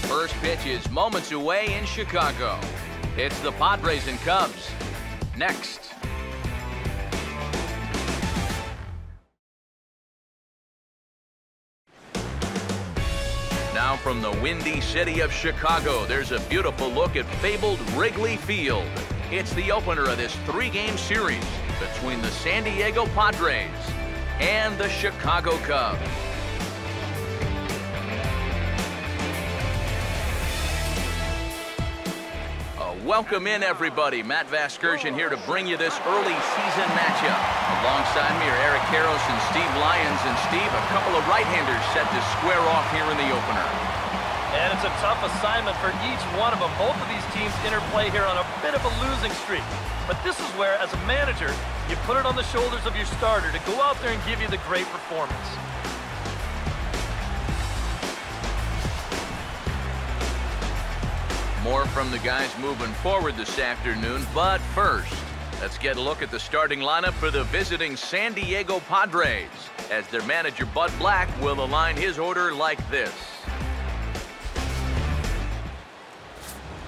First pitch is moments away in Chicago. It's the Padres and Cubs. Next. Now from the windy city of Chicago, there's a beautiful look at fabled Wrigley Field. It's the opener of this three-game series between the San Diego Padres and the Chicago Cubs. Welcome in, everybody. Matt Vasgersian here to bring you this early season matchup. Alongside me are Eric Karros and Steve Lyons. And Steve, a couple of right-handers set to square off here in the opener. And it's a tough assignment for each one of them. Both of these teams interplay here on a bit of a losing streak. But this is where, as a manager, you put it on the shoulders of your starter to go out there and give you the great performance. More from the guys moving forward this afternoon, but first, let's get a look at the starting lineup for the visiting San Diego Padres, as their manager Bud Black will align his order like this.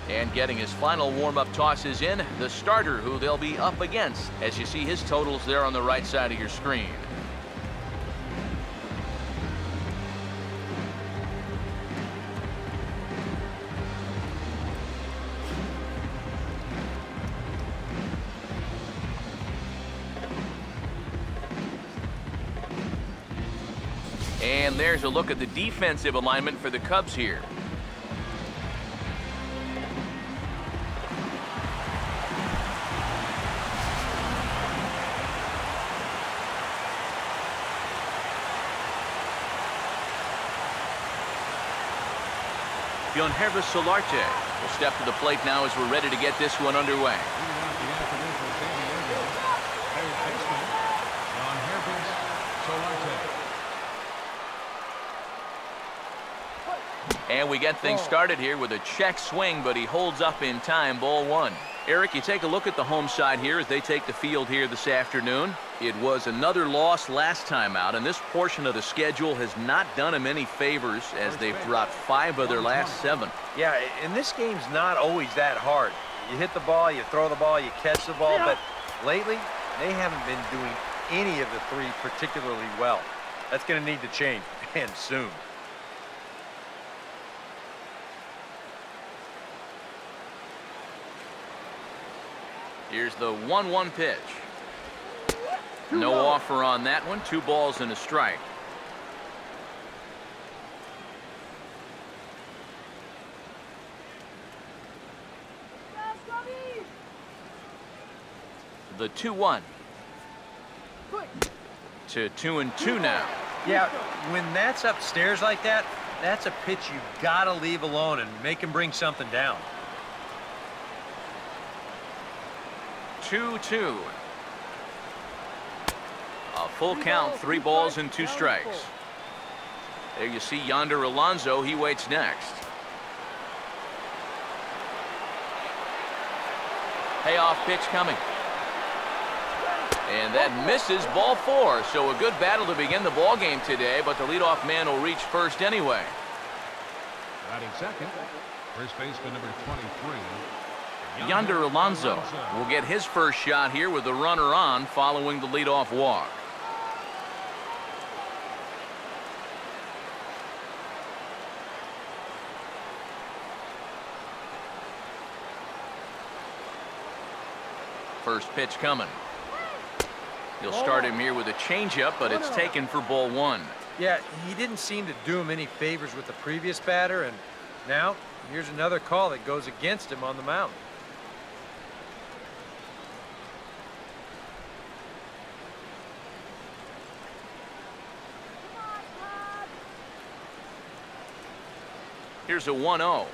And getting his final warm-up tosses in, the starter who they'll be up against, as you see his totals there on the right side of your screen. And there's a look at the defensive alignment for the Cubs here. Hervis Solarte will step to the plate now as we're ready to get this one underway. And we get things started here with a check swing, but he holds up in time. Ball one. Eric, you take a look at the home side here as they take the field here this afternoon. It was another loss last time out, and this portion of the schedule has not done them any favors as they've dropped 5 of their last 7. Yeah, and this game's not always that hard. You hit the ball, you throw the ball, you catch the ball, but lately they haven't been doing any of the 3 particularly well. That's going to need to change, and soon. Here's the 1-1 pitch. No offer on that one. 2 balls and a strike. The 2-1. To 2-2 now. Yeah, when that's upstairs like that, that's a pitch you gotta leave alone and make him bring something down. 2-2. A full count, 3 balls and 2 strikes. There you see Yonder Alonso. He waits next. Payoff pitch coming. And that misses, ball 4. So a good battle to begin the ball game today, but the leadoff man will reach first anyway. Batting second, first baseman number 23. Yonder Alonso will get his first shot here with the runner on following the leadoff walk. First pitch coming. He'll start him here with a changeup, but it's taken for ball 1. Yeah, he didn't seem to do him any favors with the previous batter, and now here's another call that goes against him on the mound. Here's a 1-0.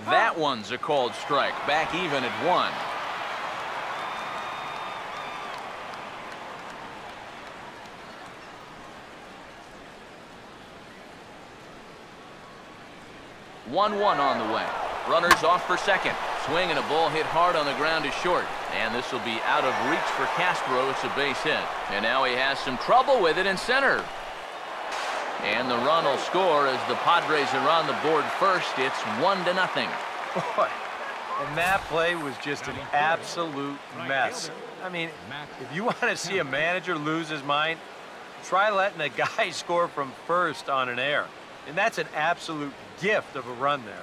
That one's a called strike. Back even at 1. One on the way. Runners off for second. Swing and a ball hit hard on the ground is short. And this will be out of reach for Castro. It's a base hit. And now he has some trouble with it in center. And the run will score as the Padres are on the board first. It's 1-0. Boy, and that play was just an absolute mess. I mean, if you want to see a manager lose his mind, try letting a guy score from first on an error. And that's an absolute gift of a run there.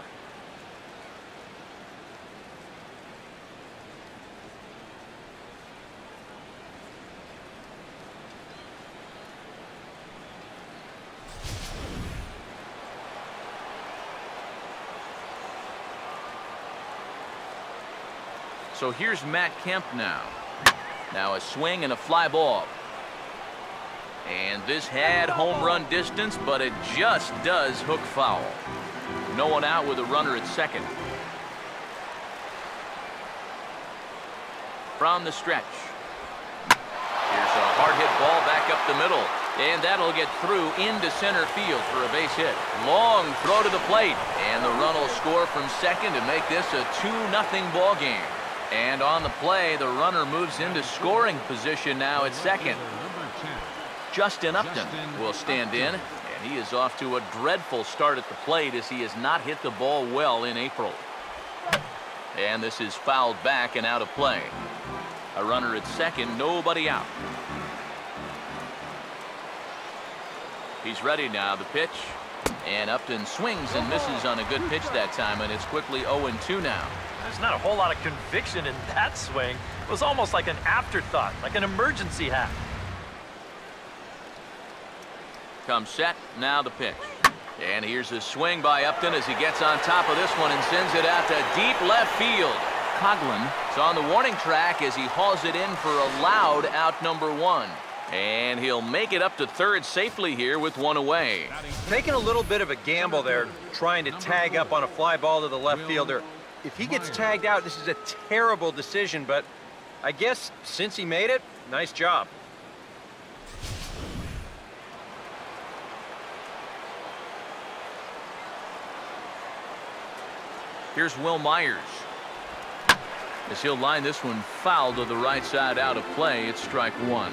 So here's Matt Kemp now. Now a swing and a fly ball. And this had home run distance, but it just does hook foul. No one out with a runner at second. From the stretch. Here's a hard hit ball back up the middle. And that'll get through into center field for a base hit. Long throw to the plate. And the run will score from second to make this a 2-0 ball game. And on the play, the runner moves into scoring position now at second. Justin Upton will stand in, and he is off to a dreadful start at the plate as he has not hit the ball well in April. And this is fouled back and out of play. A runner at second, nobody out. He's ready now, the pitch. And Upton swings and misses on a good pitch that time, and it's quickly 0-2 now. There's not a whole lot of conviction in that swing. It was almost like an afterthought, like an emergency hack. Comes set, now the pitch. And here's a swing by Upton as he gets on top of this one and sends it out to deep left field. Coughlin is on the warning track as he hauls it in for a loud out number 1. And he'll make it up to third safely here with one away. Taking a little bit of a gamble there, trying to tag up on a fly ball to the left fielder. If he gets tagged out, this is a terrible decision, but I guess since he made it, nice job. Here's Will Myers. As he'll line this one foul to the right side out of play, it's strike 1.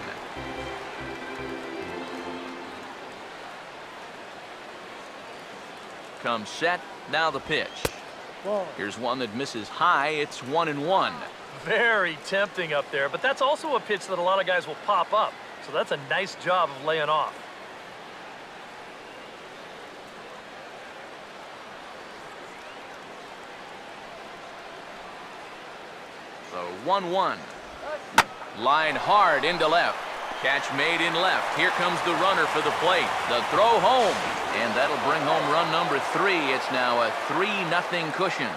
Comes set, now the pitch. Here's one that misses high. It's 1-1. Very tempting up there, but that's also a pitch that a lot of guys will pop up. So that's a nice job of laying off. So 1-1. Line hard into left. Catch made in left. Here comes the runner for the plate. The throw home. And that'll bring home run number 3. It's now a 3-0 cushion.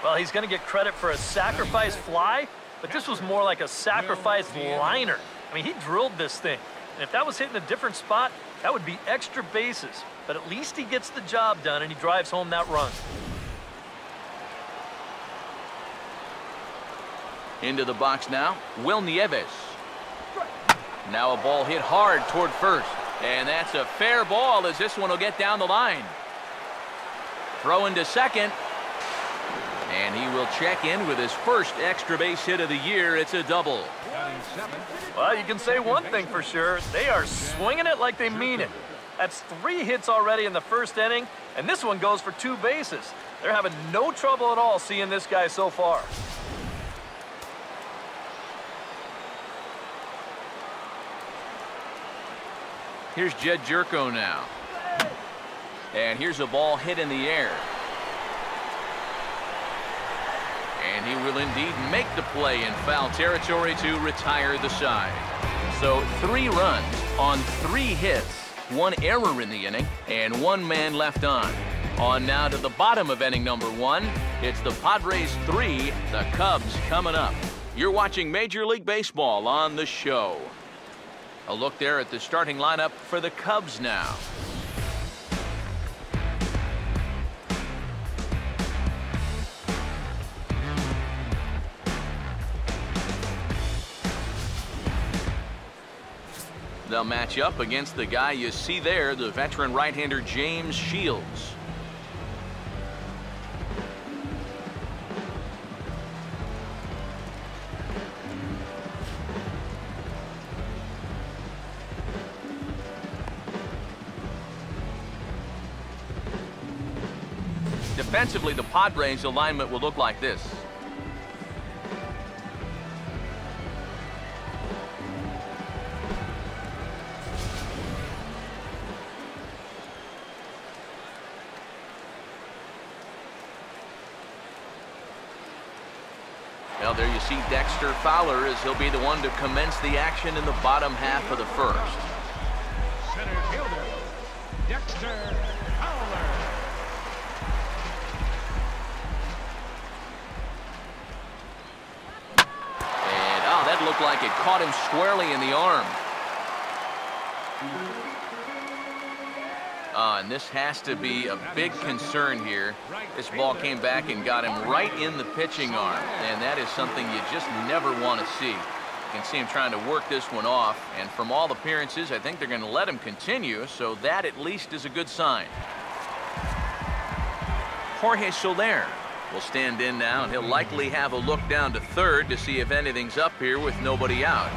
Well, he's going to get credit for a sacrifice fly, but this was more like a sacrifice liner. I mean, he drilled this thing. And if that was hitting a different spot, that would be extra bases. But at least he gets the job done, and he drives home that run. Into the box now, Will Nieves. Now a ball hit hard toward first. And that's a fair ball as this one will get down the line. Throw into second. And he will check in with his first extra base hit of the year. It's a double. Well, you can say one thing for sure. They are swinging it like they mean it. That's 3 hits already in the first inning, and this one goes for 2 bases. They're having no trouble at all seeing this guy so far. Here's Jed Jerko now. And here's a ball hit in the air. And he will indeed make the play in foul territory to retire the side. So 3 runs on 3 hits, 1 error in the inning, and 1 man left on. On now to the bottom of inning number 1. It's the Padres 3, the Cubs coming up. You're watching Major League Baseball on the show. A look there at the starting lineup for the Cubs now. They'll match up against the guy you see there, the veteran right-hander James Shields. Defensively, the Padres alignment will look like this. Well, there you see Dexter Fowler as he'll be the one to commence the action in the bottom half of the first. Center fielder, Dexter Fowler. And, oh, that looked like it caught him squarely in the arm. And this has to be a big concern here. This ball came back and got him right in the pitching arm, and that is something you just never want to see. You can see him trying to work this one off, and from all appearances, I think they're going to let him continue, so that at least is a good sign. Jorge Soler will stand in now, and he'll likely have a look down to third to see if anything's up here with nobody out.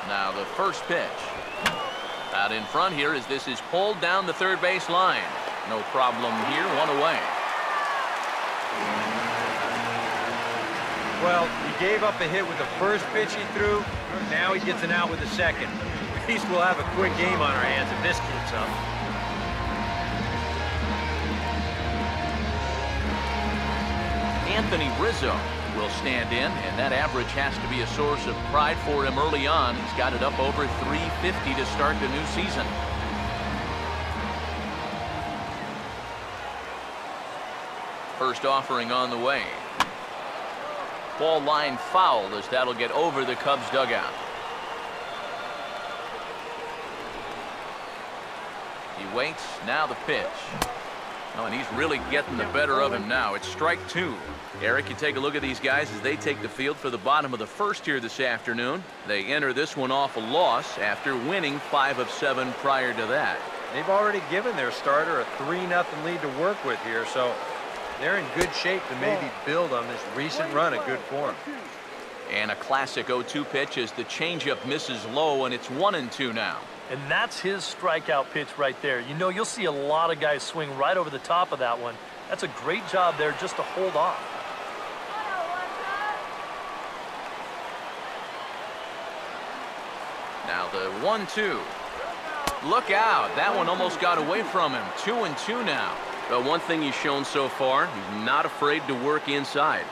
Now the first pitch. Out in front here as this is pulled down the third base line. No problem here, one away. Well, he gave up a hit with the first pitch he threw. Now he gets an out with the second. At least we'll have a quick game on our hands if this keeps up. Anthony Rizzo will stand in, and that average has to be a source of pride for him early on. He's got it up over 350 to start the new season. First offering on the way. Ball line foul as that'll get over the Cubs dugout. He waits, now the pitch. Oh, and he's really getting the better of him now. It's strike two. Eric, you take a look at these guys as they take the field for the bottom of the first here this afternoon. They enter this one off a loss after winning 5 of 7 prior to that. They've already given their starter a 3-0 lead to work with here, so they're in good shape to maybe build on this recent run of good form. And a classic 0-2 pitch as the changeup misses low, and it's 1-2 now. And that's his strikeout pitch right there. You know, you'll see a lot of guys swing right over the top of that one. That's a great job there just to hold off. Now the 1-2. Look out. That one almost got away from him. 2-2 now. But one thing he's shown so far, he's not afraid to work inside.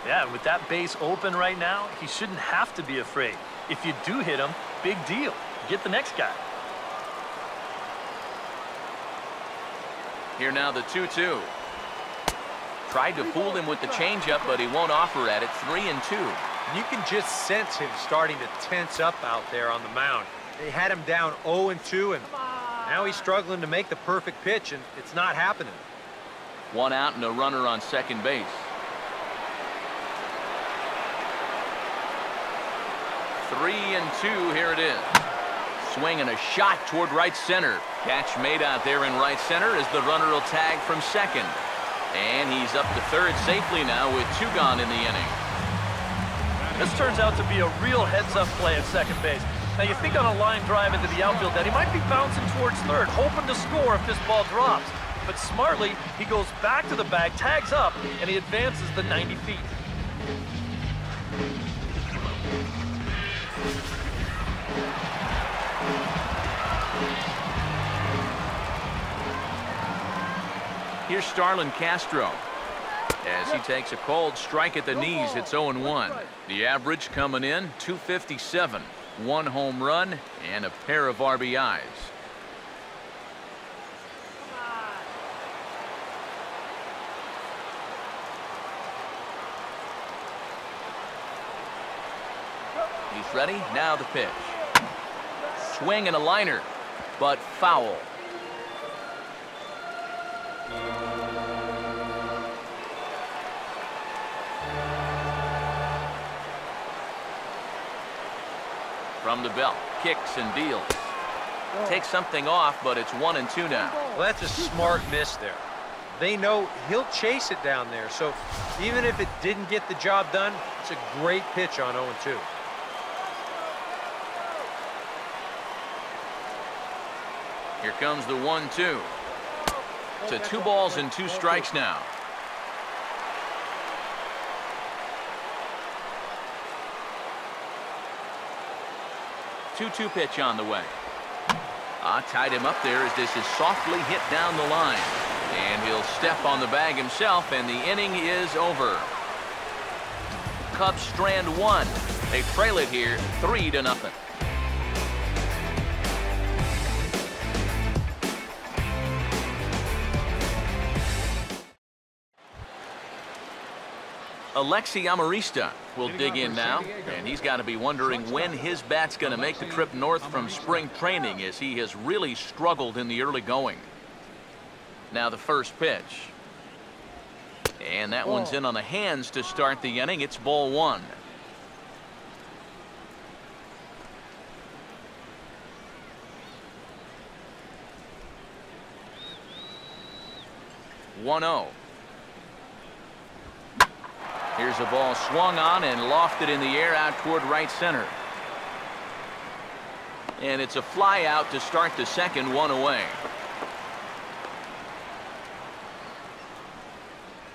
Yeah, with that base open right now, he shouldn't have to be afraid. If you do hit him, big deal. Get the next guy. Here now the 2-2. Tried to fool him with the changeup, but he won't offer at it. 3-2. You can just sense him starting to tense up out there on the mound. They had him down 0-2, and now he's struggling to make the perfect pitch, and it's not happening. One out and a runner on second base. 3-2, here it is. Swing and a shot toward right center. Catch made out there in right center as the runner will tag from second. And he's up to third safely now with 2 gone in the inning. This turns out to be a real heads-up play at second base. Now you think on a line drive into the outfield that he might be bouncing towards third, hoping to score if this ball drops. But smartly, he goes back to the bag, tags up, and he advances the 90 feet. Here's Starlin Castro. As he takes a cold strike at the knees, it's 0-1. The average coming in, 257. 1 home run and a pair of RBIs. He's ready, now the pitch. Swing and a liner, but foul. From the belt, kicks and deals. Takes something off, but it's 1-2 now. Well, that's a smart miss there. They know he'll chase it down there, so even if it didn't get the job done, it's a great pitch on 0-2. Here comes the 1-2. To 2 balls and 2 strikes now. Two pitch on the way. Tied him up there as this is softly hit down the line. And he'll step on the bag himself, and the inning is over. Cubs strand 1. They trail it here 3-0. Alexi Amarista will dig in now, and he's got to be wondering when his bat's going to make the trip north from spring training, as he has really struggled in the early going. Now the first pitch. And that one's in on the hands to start the inning. It's ball 1. (1-0). Here's a ball swung on and lofted in the air out toward right center. And it's a fly out to start the second, 1 away.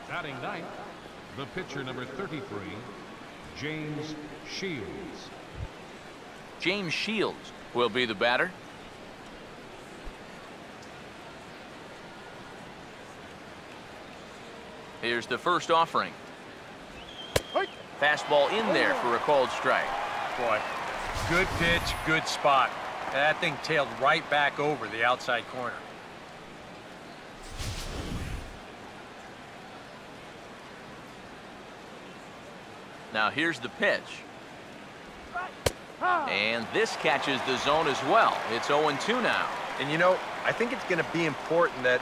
Batting ninth, the pitcher number 33, James Shields. James Shields will be the batter. Here's the first offering. Fastball in there for a called strike. Boy, good pitch, good spot. That thing tailed right back over the outside corner. Now here's the pitch. And this catches the zone as well. It's 0-2 now. And you know, I think it's going to be important that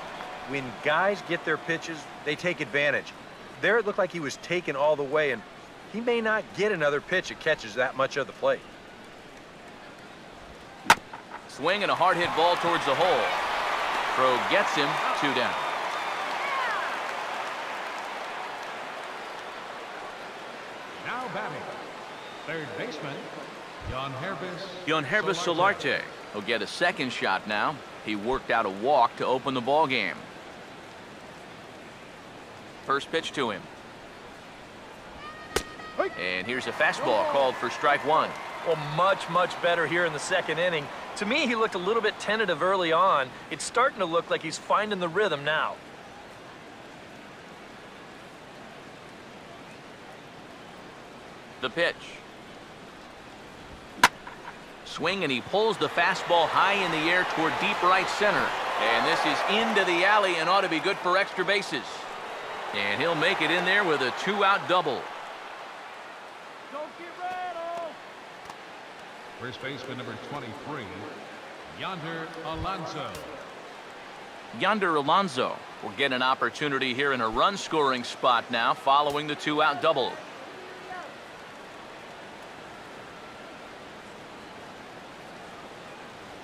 when guys get their pitches, they take advantage. There it looked like he was taken all the way, and he may not get another pitch that catches that much of the plate. Swing and a hard hit ball towards the hole. Throw gets him, 2 down. Now batting, third baseman, Yangervis Solarte will get a second shot now. He worked out a walk to open the ball game. First pitch to him. And here's a fastball called for strike 1. Well, much better here in the second inning. To me, he looked a little bit tentative early on. It's starting to look like he's finding the rhythm now. The pitch. Swing, and he pulls the fastball high in the air toward deep right center. And this is into the alley and ought to be good for extra bases. And he'll make it in there with a 2-out double. First baseman number 23, Yonder Alonso. Yonder Alonso will get an opportunity here in a run-scoring spot now following the 2-out double.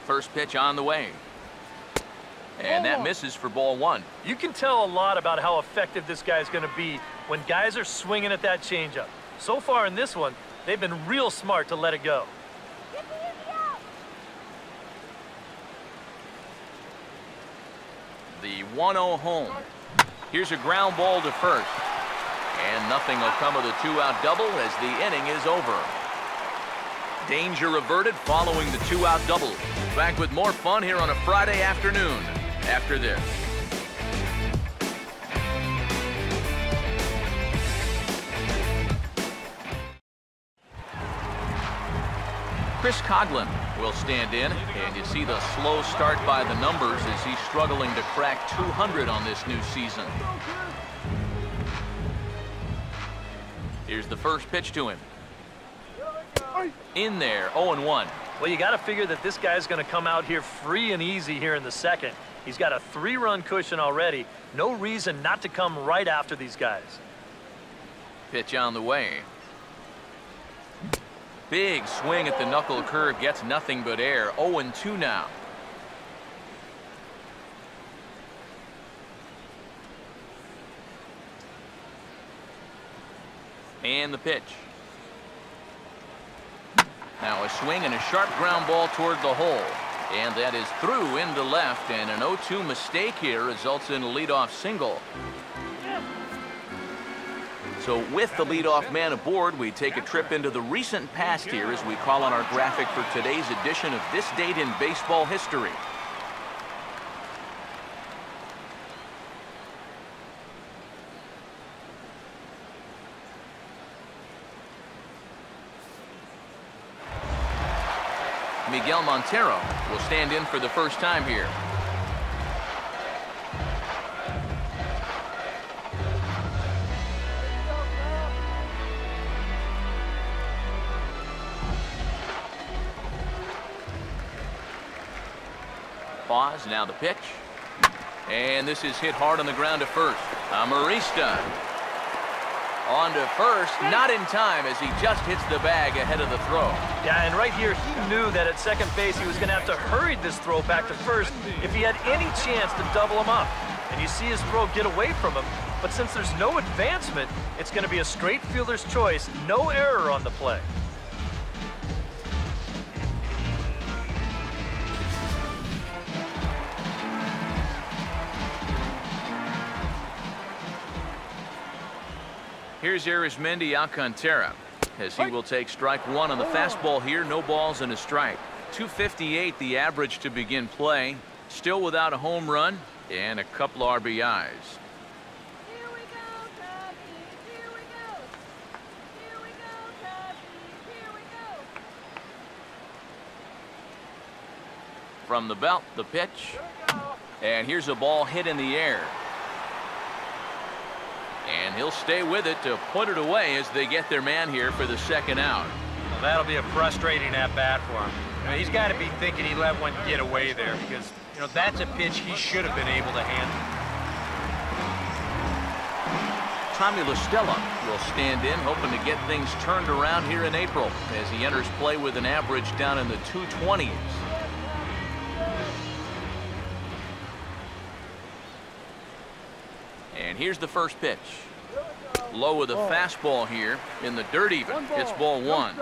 First pitch on the way. And that misses for ball 1. You can tell a lot about how effective this guy's going to be when guys are swinging at that changeup. So far in this one, they've been real smart to let it go. The 1-0 home. Here's a ground ball to first. And nothing will come of the 2-out double as the inning is over. Danger averted following the 2-out double. Back with more fun here on a Friday afternoon after this. Chris Coughlin will stand in, and you see the slow start by the numbers as he's struggling to crack 200 on this new season. Here's the first pitch to him. In there, 0-1. Well, you got to figure that this guy's going to come out here free and easy here in the second. He's got a 3-run cushion already. No reason not to come right after these guys. Pitch on the way. Big swing at the knuckle curve, gets nothing but air. 0-2 now. And the pitch. Now a swing and a sharp ground ball toward the hole. And that is through into left, and an 0-2 mistake here results in a leadoff single. So with the leadoff man aboard, we take a trip into the recent past here as we call on our graphic for today's edition of This Date in Baseball History. Miguel Montero will stand in for the first time here. Pause, now the pitch. And this is hit hard on the ground to first. Amarista on to first, not in time as he just hits the bag ahead of the throw. Yeah, and right here, he knew that at second base he was going to have to hurry this throw back to first if he had any chance to double him up. And you see his throw get away from him, but since there's no advancement, it's going to be a straight fielder's choice, no error on the play. Here's Arismendi Alcantara as he will take strike one on the fastball here. No balls and a strike. 258 the average to begin play. Still without a home run and a couple of RBIs. Here we go, Cubby. Here we go. Here we go, Cubby. Here we go. From the belt, the pitch. And here's a ball hit in the air. And he'll stay with it to put it away as they get their man here for the second out. Well, that'll be a frustrating at-bat for him. I mean, he's got to be thinking he let one get away there because, you know, that's a pitch he should have been able to handle. Tommy La Stella will stand in, hoping to get things turned around here in April as he enters play with an average down in the 220s. And here's the first pitch. Low with a fastball here in the dirt even. It's ball one.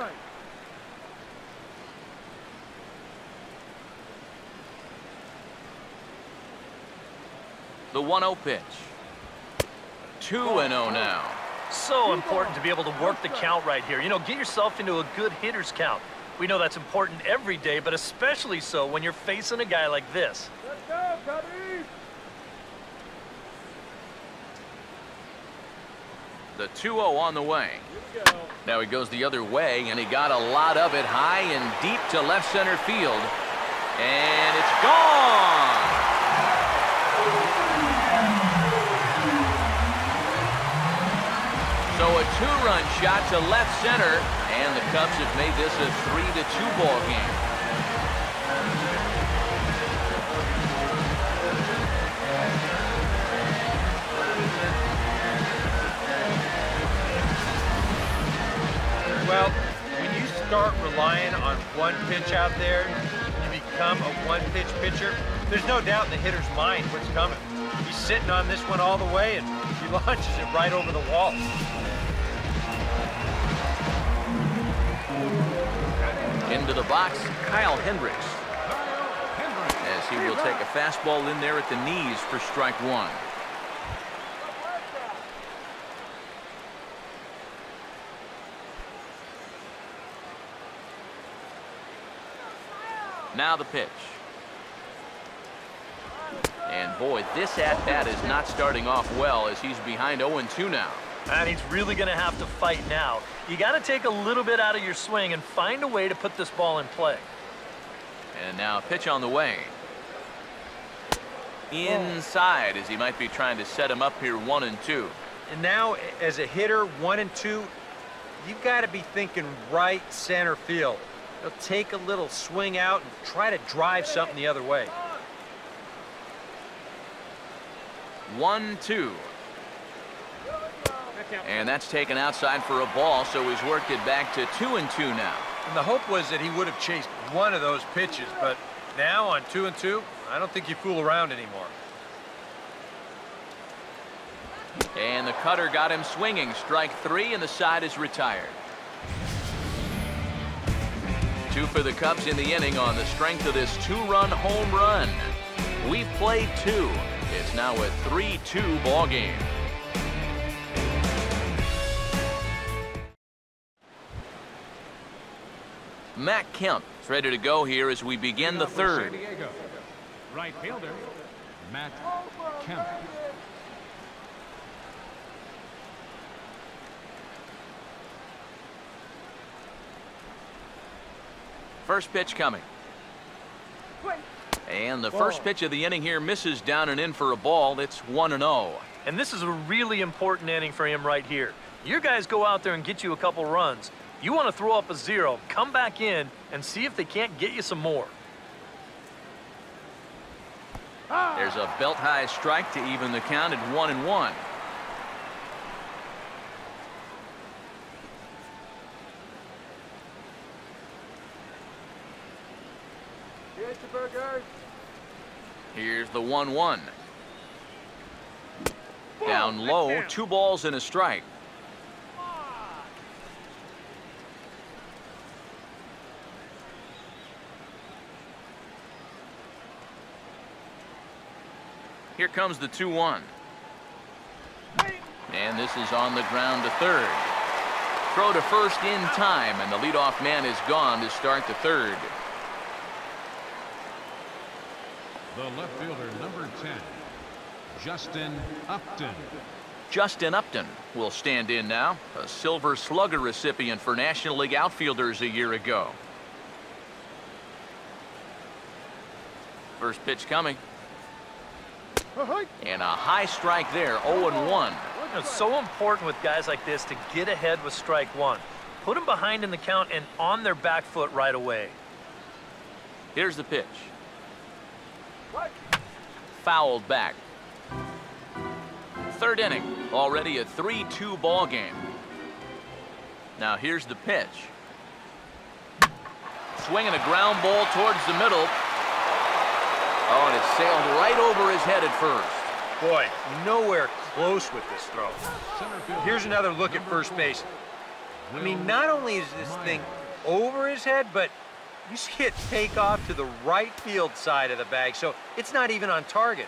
The 1-0 pitch. 2-0 now. So important to be able to work the count right here. You know, get yourself into a good hitter's count. We know that's important every day, but especially so when you're facing a guy like this. Let's go, Cubby. The 2-0 on the way. Now he goes the other way, and he got a lot of it high and deep to left center field. And it's gone! So a two-run shot to left center, and the Cubs have made this a 3-2 ball game. Well, when you start relying on one pitch out there, you become a one-pitch pitcher, there's no doubt in the hitter's mind what's coming. He's sitting on this one all the way, and he launches it right over the wall. Into the box, Kyle Hendricks. As he will take a fastball in there at the knees for strike one. Now the pitch. And boy, this at-bat is not starting off well as he's behind 0-2 now. And he's really going to have to fight now. You got to take a little bit out of your swing and find a way to put this ball in play. And now a pitch on the way. Inside as he might be trying to set him up here 1-2. And now, as a hitter, 1-2, you've got to be thinking right center field. He'll take a little swing out and try to drive something the other way. 1-2. And that's taken outside for a ball, so he's worked it back to 2-2 now. And the hope was that he would have chased one of those pitches, but now on 2-2, I don't think you fool around anymore. And the cutter got him swinging. Strike three, and the side is retired. Two for the Cubs in the inning on the strength of this two-run home run. We've played two. It's now a 3-2 ball game. Matt Kemp is ready to go here as we begin the third. San Diego, right fielder, Matt Kemp. First pitch coming. And the first pitch of the inning here misses down and in for a ball. It's 1-0. And this is a really important inning for him right here. Your guys go out there and get you a couple runs. You want to throw up a 0, come back in, and see if they can't get you some more. There's a belt-high strike to even the count at 1-1. Here's the 1-1. Down low, 2 balls and a strike. Here comes the 2-1. And this is on the ground to third. Throw to first in time, and the leadoff man is gone to start the third. The left fielder, number 10, Justin Upton. Justin Upton will stand in now, a Silver Slugger recipient for National League outfielders a year ago. First pitch coming. And a high strike there, 0-1. It's so important with guys like this to get ahead with strike one. Put them behind in the count and on their back foot right away. Here's the pitch. Fouled back. Third inning, already a 3-2 ball game. Now here's the pitch. Swinging a ground ball towards the middle. Oh, and it sailed right over his head at first. Boy, nowhere close with this throw. Here's another look at first base. I mean, not only is this thing over his head, but you see it take off to the right field side of the bag, so it's not even on target.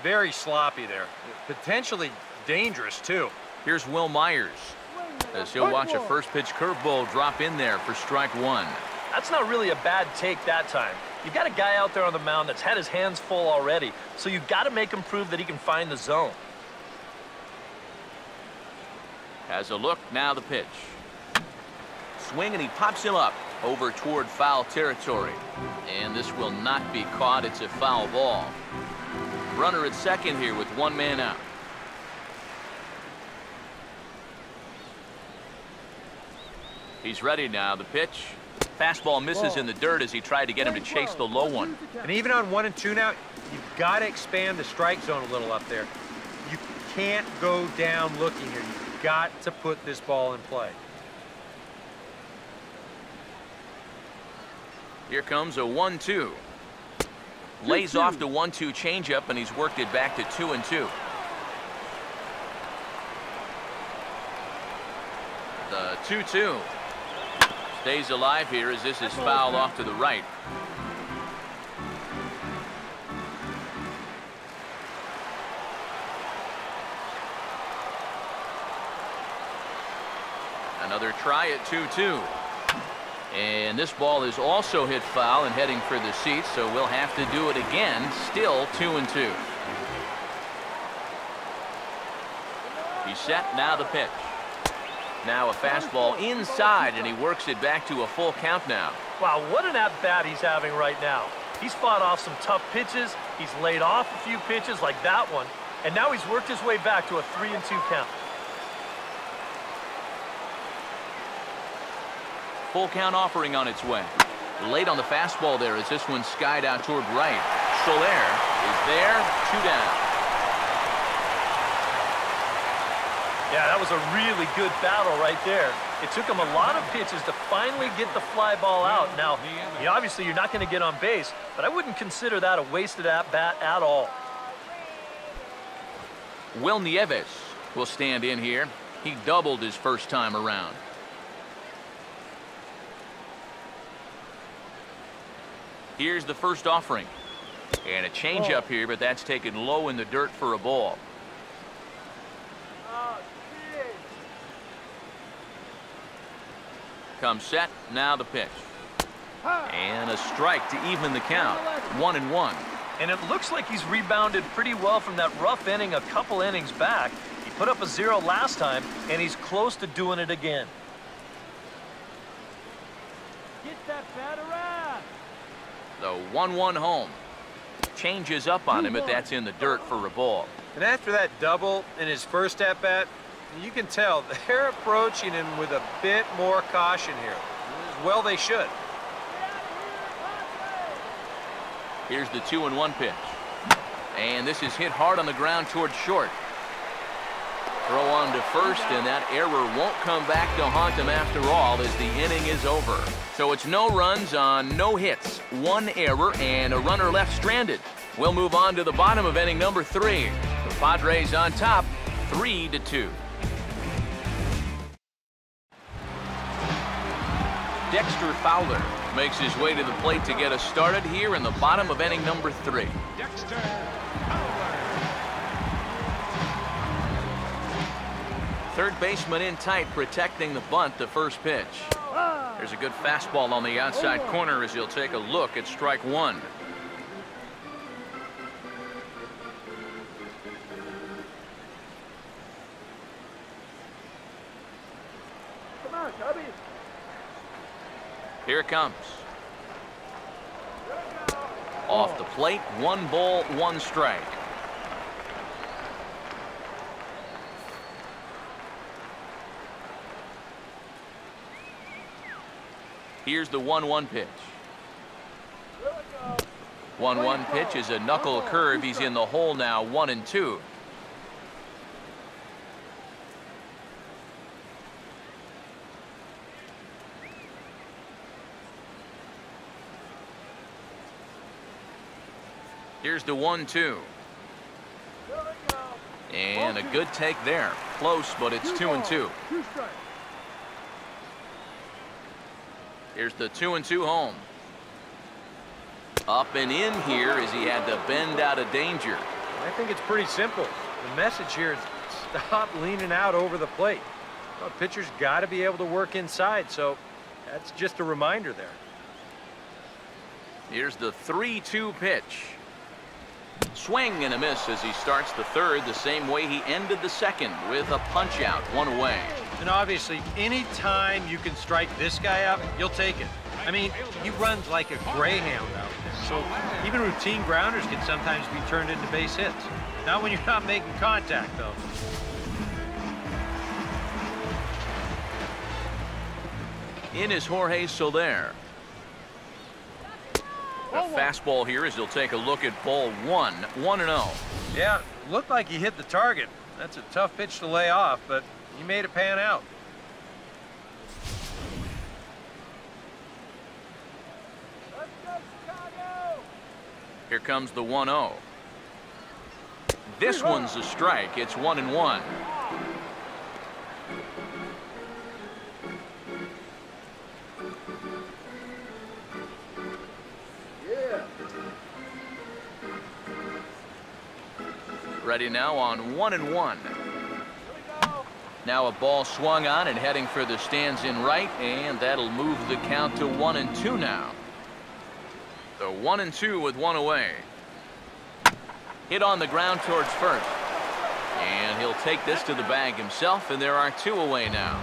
Very sloppy there. Potentially dangerous, too. Here's Will Myers as he'll watch a first pitch curveball drop in there for strike one. That's not really a bad take that time. You've got a guy out there on the mound that's had his hands full already, so you've got to make him prove that he can find the zone. Has a look, now the pitch. Swing, and he pops him up over toward foul territory. And this will not be caught. It's a foul ball. Runner at second here with 1 man out. He's ready now. The pitch. Fastball misses in the dirt as he tried to get him to chase the low one. And even on 1 and 2 now, you've got to expand the strike zone a little up there. You can't go down looking here. You've got to put this ball in play. Here comes a 1-2. Lays off the 1-2 changeup, and he's worked it back to 2-2. The 2-2. Stays alive here as this is fouled off to the right. Another try at 2-2. And this ball is also hit foul and heading for the seats, so we'll have to do it again. Still 2-2. He's set, now the pitch. Now a fastball inside, and he works it back to a full count now. Wow, what an at-bat he's having right now. He's fought off some tough pitches. He's laid off a few pitches like that one, and now he's worked his way back to a 3-2 count. Full count offering on its way. Late on the fastball there as this one skied out toward right. Soler is there, 2 down. Yeah, that was a really good battle right there. It took him a lot of pitches to finally get the fly ball out. Now, obviously you're not going to get on base, but I wouldn't consider that a wasted at-bat at all. Will Nieves will stand in here. He doubled his first time around. Here's the first offering. And a changeup here, but that's taken low in the dirt for a ball. Comes set, now the pitch. And a strike to even the count. 1-1. And it looks like he's rebounded pretty well from that rough inning a couple innings back. He put up a 0 last time, and he's close to doing it again. Get that bat around. The 1-1 home. Changes up on him, but that's in the dirt for a ball. And after that double in his first at-bat, you can tell they're approaching him with a bit more caution here. Well, they should. Here's the 2-1 pitch. And this is hit hard on the ground towards short. Throw on to first, and that error won't come back to haunt him after all as the inning is over. So it's no runs on no hits, 1 error, and a runner left stranded. We'll move on to the bottom of inning number 3. The Padres on top, 3-2. Dexter Fowler makes his way to the plate to get us started here in the bottom of inning number 3. Dexter Fowler. Third baseman in tight, protecting the bunt, the first pitch. There's a good fastball on the outside corner as he'll take a look at strike 1. Come on, Cubby. Here it comes. Off the plate, 1 ball, 1 strike. Here's the 1-1 pitch. 1-1 pitch is a knuckle curve. He's in the hole now, 1-2. Here's the 1-2. And a good take there. Close, but it's 2-2. Here's the 2-2 home. Up and in here as he had to bend out of danger. I think it's pretty simple. The message here is stop leaning out over the plate. Well, pitcher's got to be able to work inside, so that's just a reminder there. Here's the 3-2 pitch. Swing and a miss as he starts the third the same way he ended the second with a punch out, 1 away. And obviously, any time you can strike this guy out, you'll take it. I mean, he runs like a greyhound out there. So even routine grounders can sometimes be turned into base hits. Not when you're not making contact, though. In is Jorge Soler. A fastball here as he'll take a look at ball 1, 1-0. Yeah, looked like he hit the target. That's a tough pitch to lay off, but he made it pan out. Here comes the 1-0. This one's a strike. It's 1-1. Ready now on 1-1. Now a ball swung on and heading for the stands in right, and that'll move the count to 1-2 now. The 1-2 with 1 away. Hit on the ground towards first. And he'll take this to the bag himself, and there are 2 away now.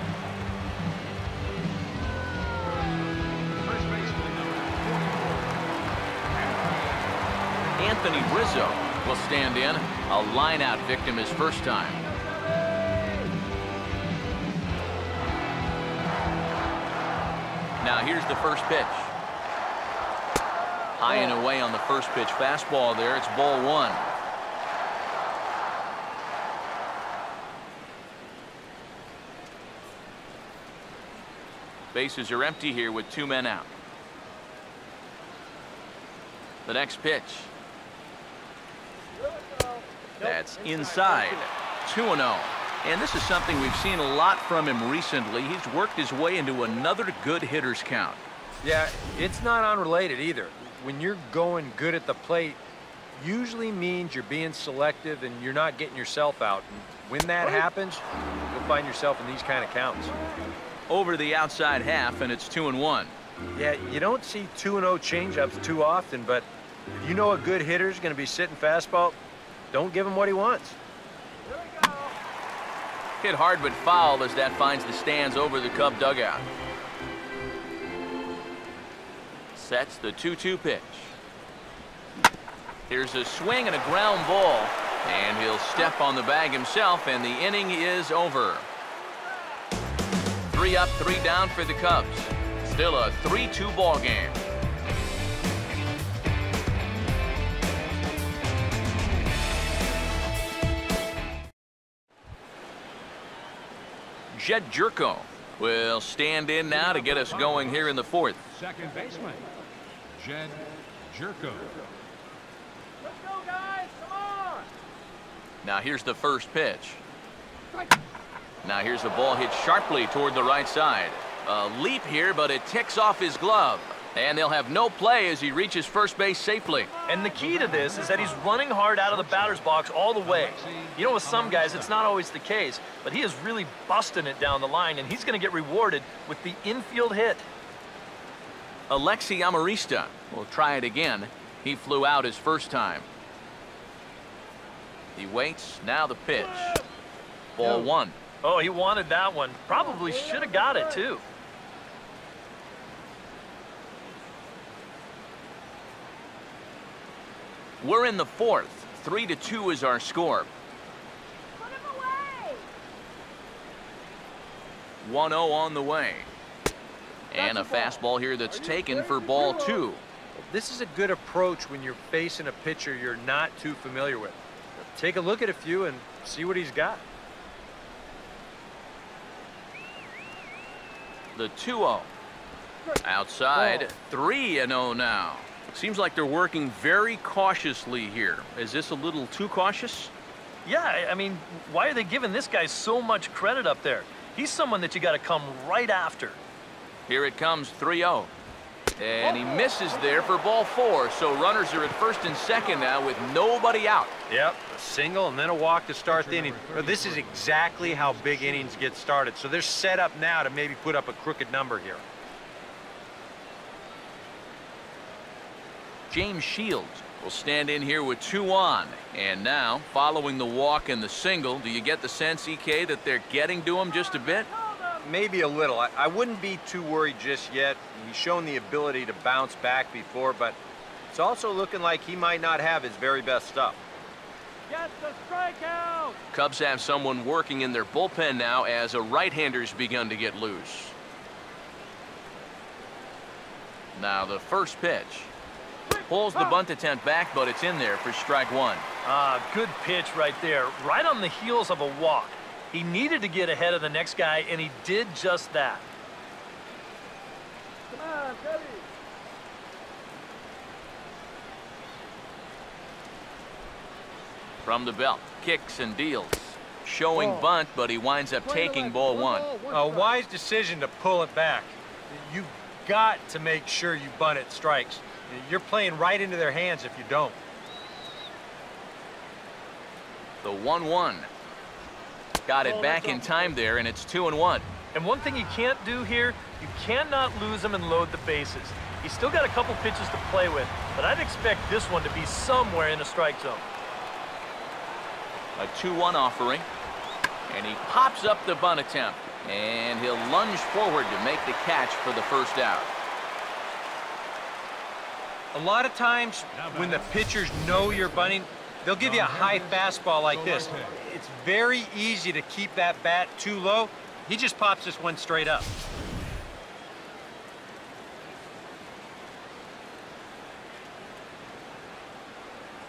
First baseman number 44. Anthony Rizzo will stand in. A line-out victim his first time. Now here's the first pitch. High and away on the first pitch fastball there. It's ball 1. Bases are empty here with 2 men out. The next pitch. That's inside. 2-0. And this is something we've seen a lot from him recently. He's worked his way into another good hitter's count. Yeah, it's not unrelated either. when you're going good at the plate, usually means you're being selective and you're not getting yourself out. And when that happens, you'll find yourself in these kind of counts. Over the outside half, and it's 2-1. Yeah, you don't see 2-0 changeups too often, but if you know a good hitter's going to be sitting fastball, don't give him what he wants. Hit hard but foul as that finds the stands over the Cub dugout. Sets the 2-2 pitch. Here's a swing and a ground ball, and he'll step on the bag himself, and the inning is over. 3 up, 3 down for the Cubs. Still a 3-2 ball game. Jed Jerko will stand in now to get us going here in the 4th. Second baseman, Jed Jerko. Let's go, guys. Come on. Now here's the first pitch. Now here's a ball hit sharply toward the right side. A leap here, but it ticks off his glove. And they'll have no play as he reaches first base safely. And the key to this is that he's running hard out of the batter's box all the way. You know, with some guys, it's not always the case, but he is really busting it down the line, and he's going to get rewarded with the infield hit. Alexi Amarista will try it again. He flew out his first time. He waits. Now the pitch. Ball 1. Oh, he wanted that one. Probably should have got it, too. We're in the 4th. 3-2 is our score. Put him away. 1-0 on the way. And a fastball here that's taken for ball 2. This is a good approach when you're facing a pitcher you're not too familiar with. Take a look at a few and see what he's got. The 2-0. Outside. 3-0 now. Seems like they're working very cautiously here. Is this a little too cautious? Yeah, I mean, why are they giving this guy so much credit up there? He's someone that you got to come right after. Here it comes, 3-0. And he misses there for ball 4. So runners are at first and second now with nobody out. Yep, a single and then a walk to start the inning. This is exactly how big innings get started. So they're set up now to maybe put up a crooked number here. James Shields will stand in here with 2 on. And now, following the walk and the single, do you get the sense, EK, that they're getting to him just a bit? Maybe a little. I wouldn't be too worried just yet. He's shown the ability to bounce back before, but it's also looking like he might not have his very best stuff. Get the strikeout. Cubs have someone working in their bullpen now as a right-hander's begun to get loose. Now the first pitch. Pulls the bunt attempt back, but it's in there for strike 1. Good pitch right there, right on the heels of a walk. He needed to get ahead of the next guy, and he did just that. Come on, Cubby. From the belt, kicks and deals. Showing bunt, but he winds up taking ball 1. A wise decision to pull it back. You've got to make sure you bunt at strikes. You're playing right into their hands if you don't. The 1-1. Got it back in time there, and it's 2-1. And one thing you can't do here, you cannot lose him and load the bases. He's still got a couple pitches to play with, but I'd expect this one to be somewhere in the strike zone. A 2-1 offering, and he pops up the bunt attempt, and he'll lunge forward to make the catch for the first out. A lot of times when the pitchers know you're bunting, they'll give you a high fastball like this. It's very easy to keep that bat too low. He just pops this one straight up.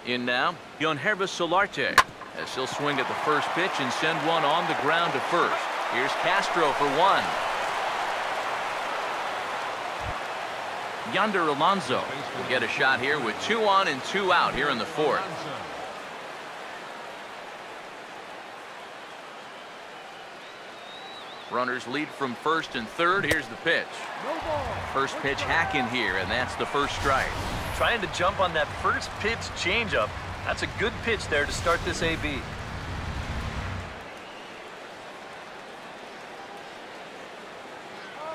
In now, Yonhervis Solarte, as he'll swing at the first pitch and send one on the ground to first. Here's Castro for 1. Yonder Alonso will get a shot here with 2 on and 2 out here in the 4th. Runners lead from first and third. Here's the pitch. First pitch hack in here, and that's the first strike. trying to jump on that first pitch changeup. That's a good pitch there to start this AB.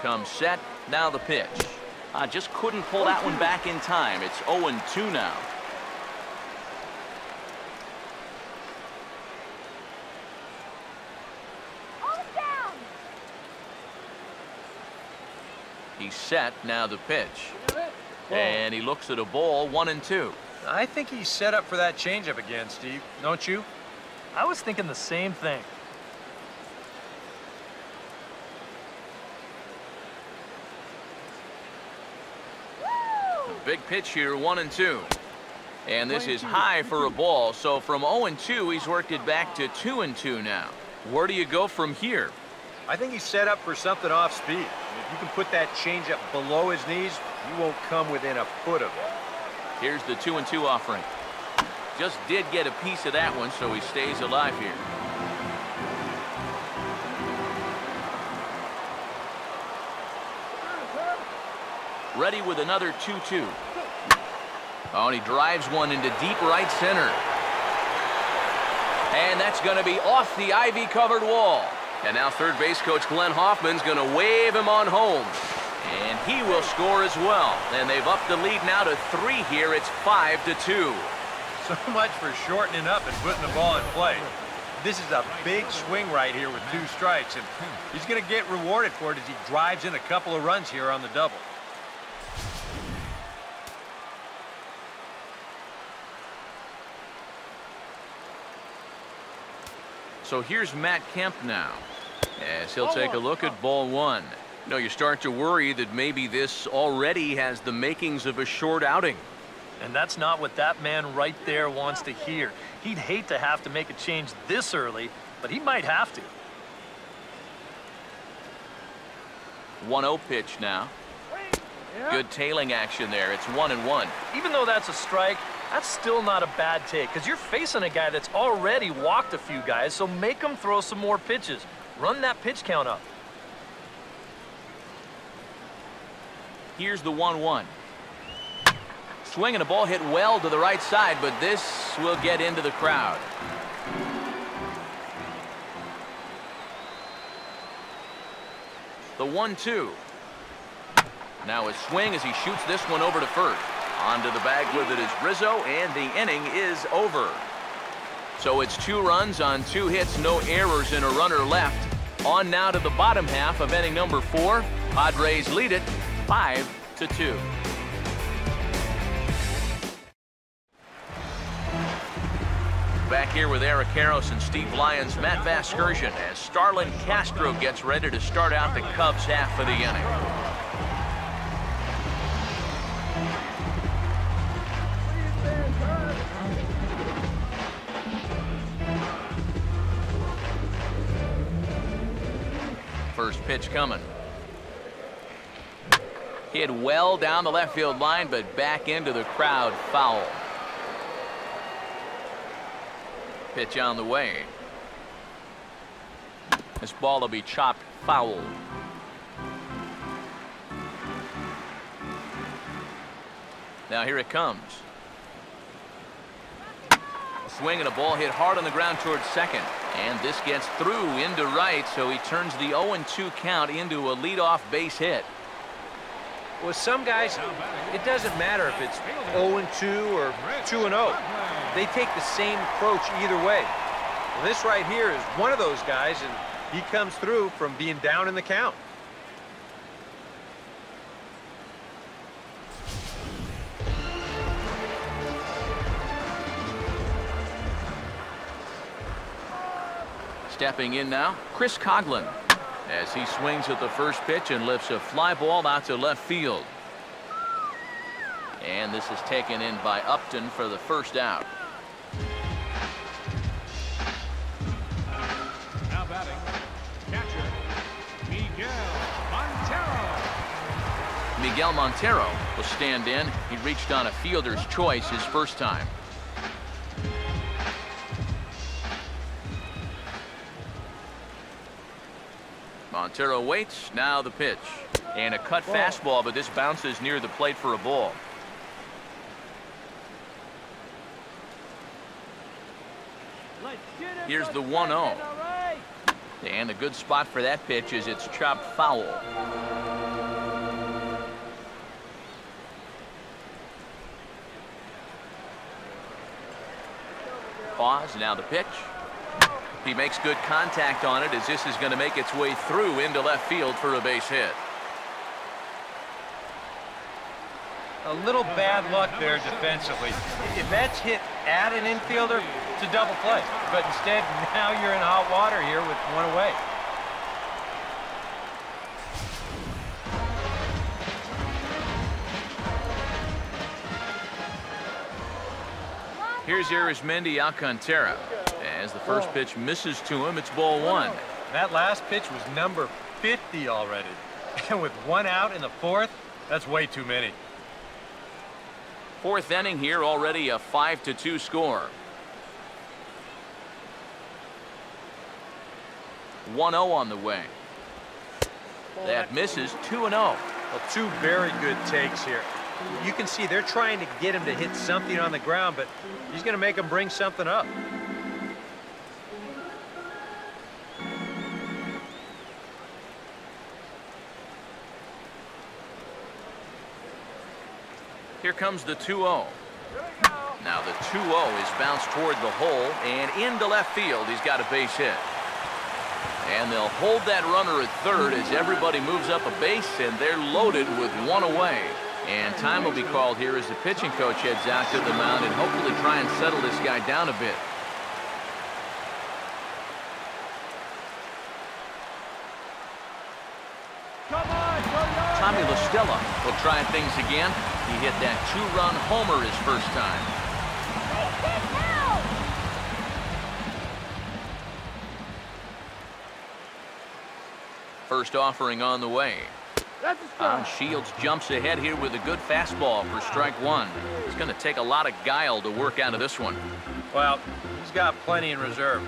Comes set, now the pitch. Just couldn't pull that one back in time. It's 0-2 now. He's set, now the pitch. And he looks at a ball, 1-2. I think he's set up for that changeup again, Steve. Don't you? I was thinking the same thing. A big pitch here, 1-2. And this is high for a ball, so from 0-2, he's worked it back to 2-2 now. Where do you go from here? I think he's set up for something off speed. If you can put that changeup below his knees, you won't come within a foot of it. Here's the 2-2 offering. Just did get a piece of that one, so he stays alive here. Ready with another 2-2. Oh, and he drives one into deep right center. And that's going to be off the ivy-covered wall. And now third base coach Glenn Hoffman's going to wave him on home. And he will score as well. And they've upped the lead now to 3 here. It's 5-2. So much for shortening up and putting the ball in play. This is a big swing right here with 2 strikes, and he's going to get rewarded for it as he drives in a couple of runs here on the double. So here's Matt Kemp now, as he'll take a look at ball 1. You know, you start to worry that maybe this already has the makings of a short outing. And that's not what that man right there wants to hear. He'd hate to have to make a change this early, but he might have to. 1-0 pitch now. Good tailing action there. It's 1-1. Even though that's a strike, that's still not a bad take, because you're facing a guy that's already walked a few guys, so make him throw some more pitches. Run that pitch count up. Here's the 1-1. Swinging a ball hit well to the right side, but this will get into the crowd. The 1-2. Now a swing as he shoots this one over to first. Onto the bag with it is Rizzo, and the inning is over. So it's 2 runs on 2 hits, no errors, and a runner left. On now to the bottom half of inning number 4. Padres lead it 5-2. Back here with Eric Karros and Steve Lyons, Matt Vasgersian, as Starlin Castro gets ready to start out the Cubs half of the inning. First pitch coming. Hit well down the left field line, but back into the crowd, foul. Pitch on the way. This ball will be chopped foul. Now here it comes. Swing and a ball hit hard on the ground towards second. And this gets through into right, so he turns the 0-2 count into a leadoff base hit. With some guys, it doesn't matter if it's 0-2 or 2-0. They take the same approach either way. Well, this right here is one of those guys, and he comes through from being down in the count. Stepping in now, Chris Coghlan, as he swings at the first pitch and lifts a fly ball out to left field. And this is taken in by Upton for the first out. Now batting, catcher, Miguel Montero. Miguel Montero will stand in. He reached on a fielder's choice his first time. Montero waits, now the pitch. And a cut fastball, but this bounces near the plate for a ball. Here's the 1-0. And a good spot for that pitch is it's chopped foul. Pause, now the pitch. He makes good contact on it as this is going to make its way through into left field for a base hit. A little bad luck there defensively. If that's hit at an infielder, it's a double play. But instead, now you're in hot water here with one away. Here's Arizmendi Alcantara. As the first pitch misses to him, it's ball one. That last pitch was number 50 already. And with one out in the fourth, that's way too many. Fourth inning here, already a 5-2 score. 1-0 on the way. That misses. 2-0. Well, two very good takes here. You can see they're trying to get him to hit something on the ground, but he's going to make him bring something up. Here comes the 2-0. Now the 2-0 is bounced toward the hole and into left field. He's got a base hit. And they'll hold that runner at third as everybody moves up a base, and they're loaded with one away. And time will be called here as the pitching coach heads out to the mound and hopefully try and settle this guy down a bit. Tommy La Stella will try things again. He hit that two-run homer his first time. First offering on the way. Shields jumps ahead here with a good fastball for strike one. It's going to take a lot of guile to work out of this one. Well, he's got plenty in reserve.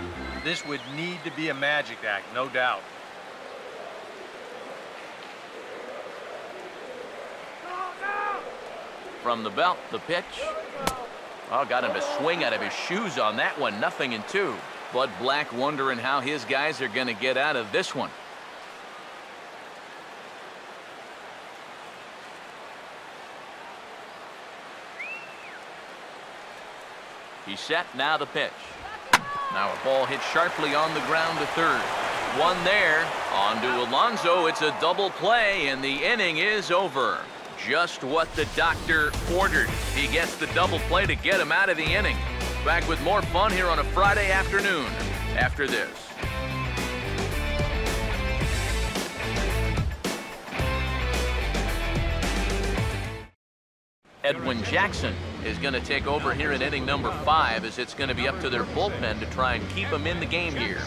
This would need to be a magic act, no doubt. From the belt, the pitch. Oh, got him to swing out of his shoes on that one. 0-2. Bud Black wondering how his guys are going to get out of this one. He's set, now the pitch. Now a ball hit sharply on the ground to third. One there, on to Alonso. It's a double play, and the inning is over. Just what the doctor ordered. He gets the double play to get him out of the inning. Back with more fun here on a Friday afternoon after this. Edwin Jackson is going to take over here in inning number 5 as it's going to be up to their bullpen to try and keep him in the game here.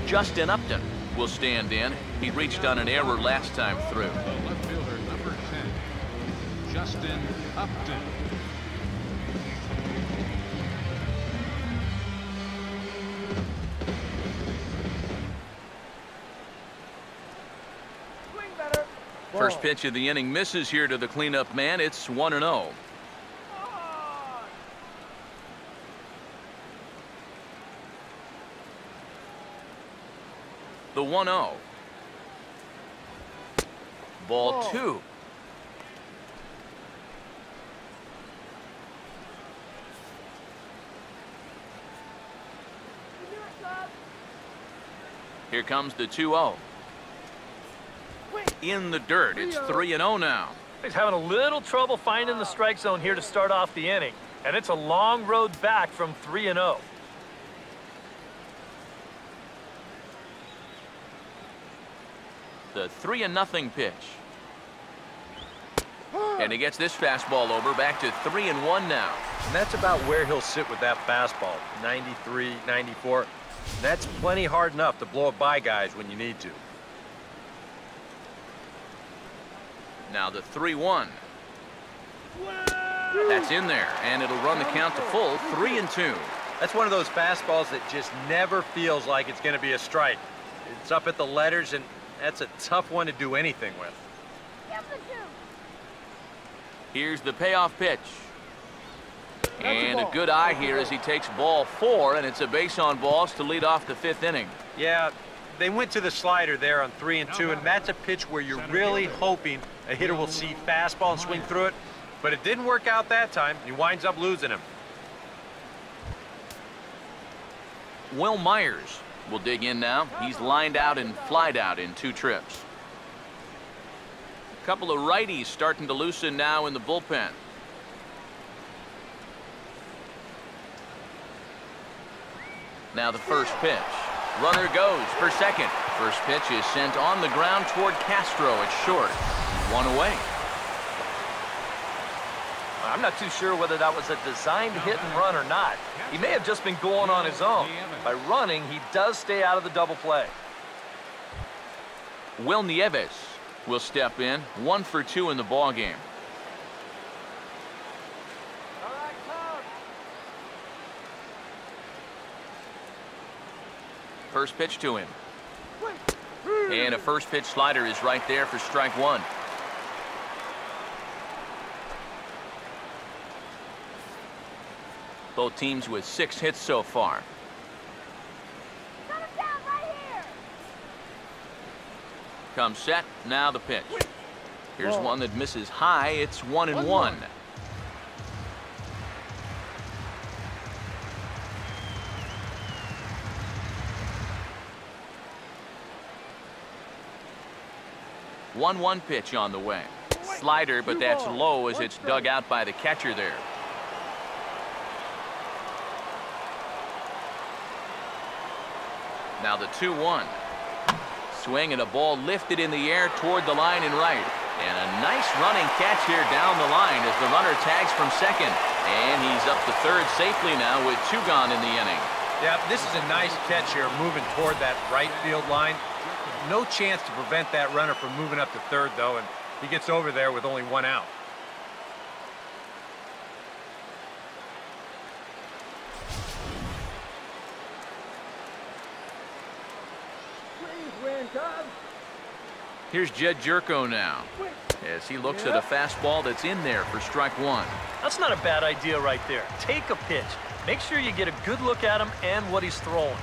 Justin Upton will stand in. He reached on an error last time through. The left fielder, number 10, Justin Upton. First pitch of the inning misses here to the cleanup man. It's 1-0. The 1-0. Ball 2. Here comes the 2-0. In the dirt. It's 3-0 now. He's having a little trouble finding the strike zone here to start off the inning. And it's a long road back from 3-0. The 3-0 pitch. And he gets this fastball over, back to 3-1 now. And that's about where he'll sit with that fastball, 93, 94. That's plenty hard enough to blow it by guys when you need to. Now the 3-1. That's in there, and it'll run the count to full, 3-2. That's one of those fastballs that just never feels like it's going to be a strike. It's up at the letters, and that's a tough one to do anything with. Here's the payoff pitch. And a good eye here as he takes ball 4, and it's a base on balls to lead off the 5th inning. Yeah, they went to the slider there on 3 and 2, and that's a pitch where you're really hoping a hitter will see fastball and swing through it, but it didn't work out that time. He winds up losing him. Will Myers will dig in now. He's lined out and flied out in 2 trips. A couple of righties starting to loosen now in the bullpen. Now the first pitch. Runner goes for second. First pitch is sent on the ground toward Castro at short. 1 away. I'm not too sure whether that was a designed hit and run or not. He may have just been going on his own. By running, he does stay out of the double play. Will Nieves will step in. 1 for 2 in the ball game. First pitch to him. And a first pitch slider is right there for strike 1. Both teams with 6 hits so far. Cut him down right here. Comes set. Now the pitch. Here's one that misses high. It's 1-1. One pitch on the way. Slider, but that's low as it's dug out by the catcher there. Now the 2-1. Swing and a ball lifted in the air toward the line and right. And a nice running catch here down the line as the runner tags from second. And he's up to third safely now with 2 gone in the inning. Yeah, this is a nice catch here, moving toward that right field line. No chance to prevent that runner from moving up to third, though, and he gets over there with only 1 out. Here's Jed Jerko now as he looks at a fastball that's in there for strike 1. That's not a bad idea right there. Take a pitch. Make sure you get a good look at him and what he's throwing.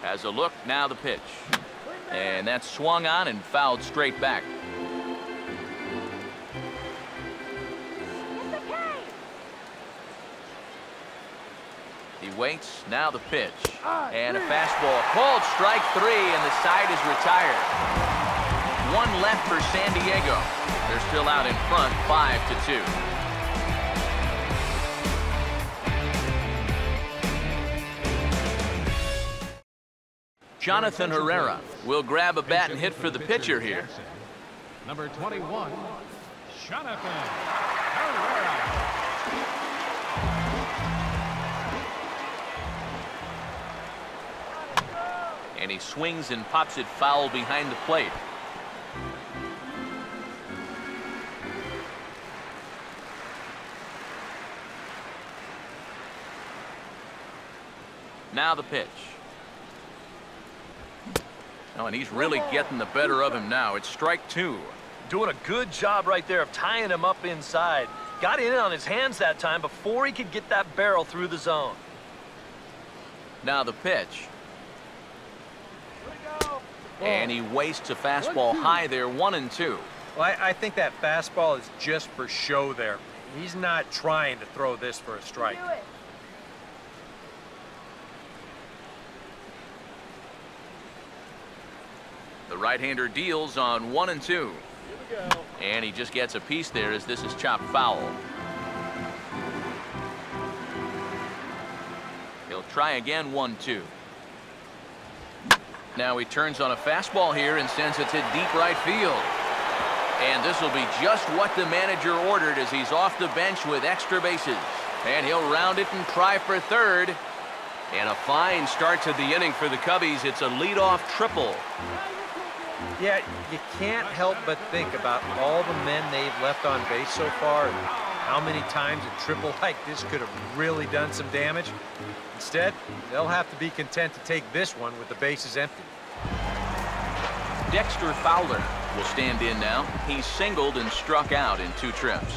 Has a look, now the pitch. And that's swung on and fouled straight back. It's okay. He waits, now the pitch. And a fastball called strike 3, and the side is retired. 1 left for San Diego. They're still out in front, 5-2. Jonathan Herrera will grab a bat and hit for the pitcher here. Number 21, Jonathan Herrera. And he swings and pops it foul behind the plate. Now the pitch. Oh, and he's really getting the better of him now. It's strike 2. Doing a good job right there of tying him up inside. Got in on his hands that time before he could get that barrel through the zone. Now the pitch. And he wastes a fastball high there, 1-2. Well, I think that fastball is just for show there. He's not trying to throw this for a strike. Do it. The right-hander deals on 1-2. And he just gets a piece there as this is chopped foul. He'll try again, 1-2. Now he turns on a fastball here and sends it to deep right field. And this will be just what the manager ordered as he's off the bench with extra bases. And he'll round it and try for third. And a fine start to the inning for the Cubbies. It's a leadoff triple. Yeah, you can't help but think about all the men they've left on base so far and how many times a triple like this could have really done some damage. Instead, they'll have to be content to take this one with the bases empty. Fowler will stand in now. He's singled and struck out in 2 trips.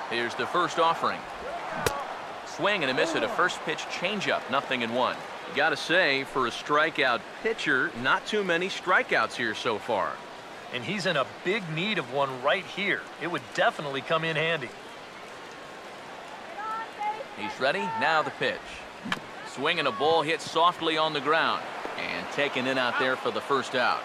Here's the first offering. Swing and a miss at a first pitch changeup, 0-1. You got to say, for a strikeout pitcher, not too many strikeouts here so far. And he's in a big need of one right here. It would definitely come in handy. He's ready. Now the pitch. Swinging a ball hit softly on the ground and taken in out there for the first out.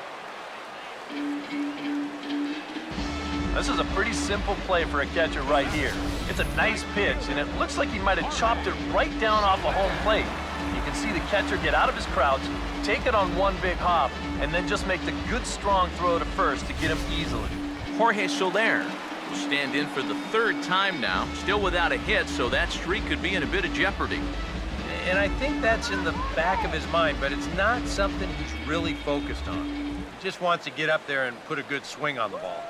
This is a pretty simple play for a catcher right here. It's a nice pitch, and it looks like he might have chopped it right down off a home plate. You can see the catcher get out of his crouch, take it on one big hop, and then just make the good, strong throw to first to get him easily. Jorge Soler will stand in for the 3rd time now, still without a hit, so that streak could be in a bit of jeopardy. And I think that's in the back of his mind, but it's not something he's really focused on. He just wants to get up there and put a good swing on the ball.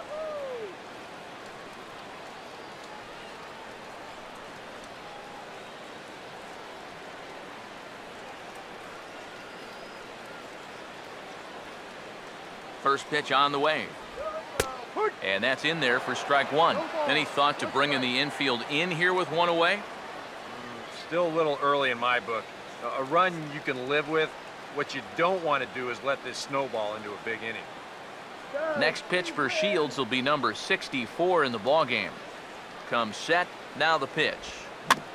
First pitch on the way. And that's in there for strike 1. Any thought to bringing the infield in here with one away? Still a little early in my book. A run you can live with. What you don't want to do is let this snowball into a big inning. Next pitch for Shields will be number 64 in the ballgame. Comes set, now the pitch.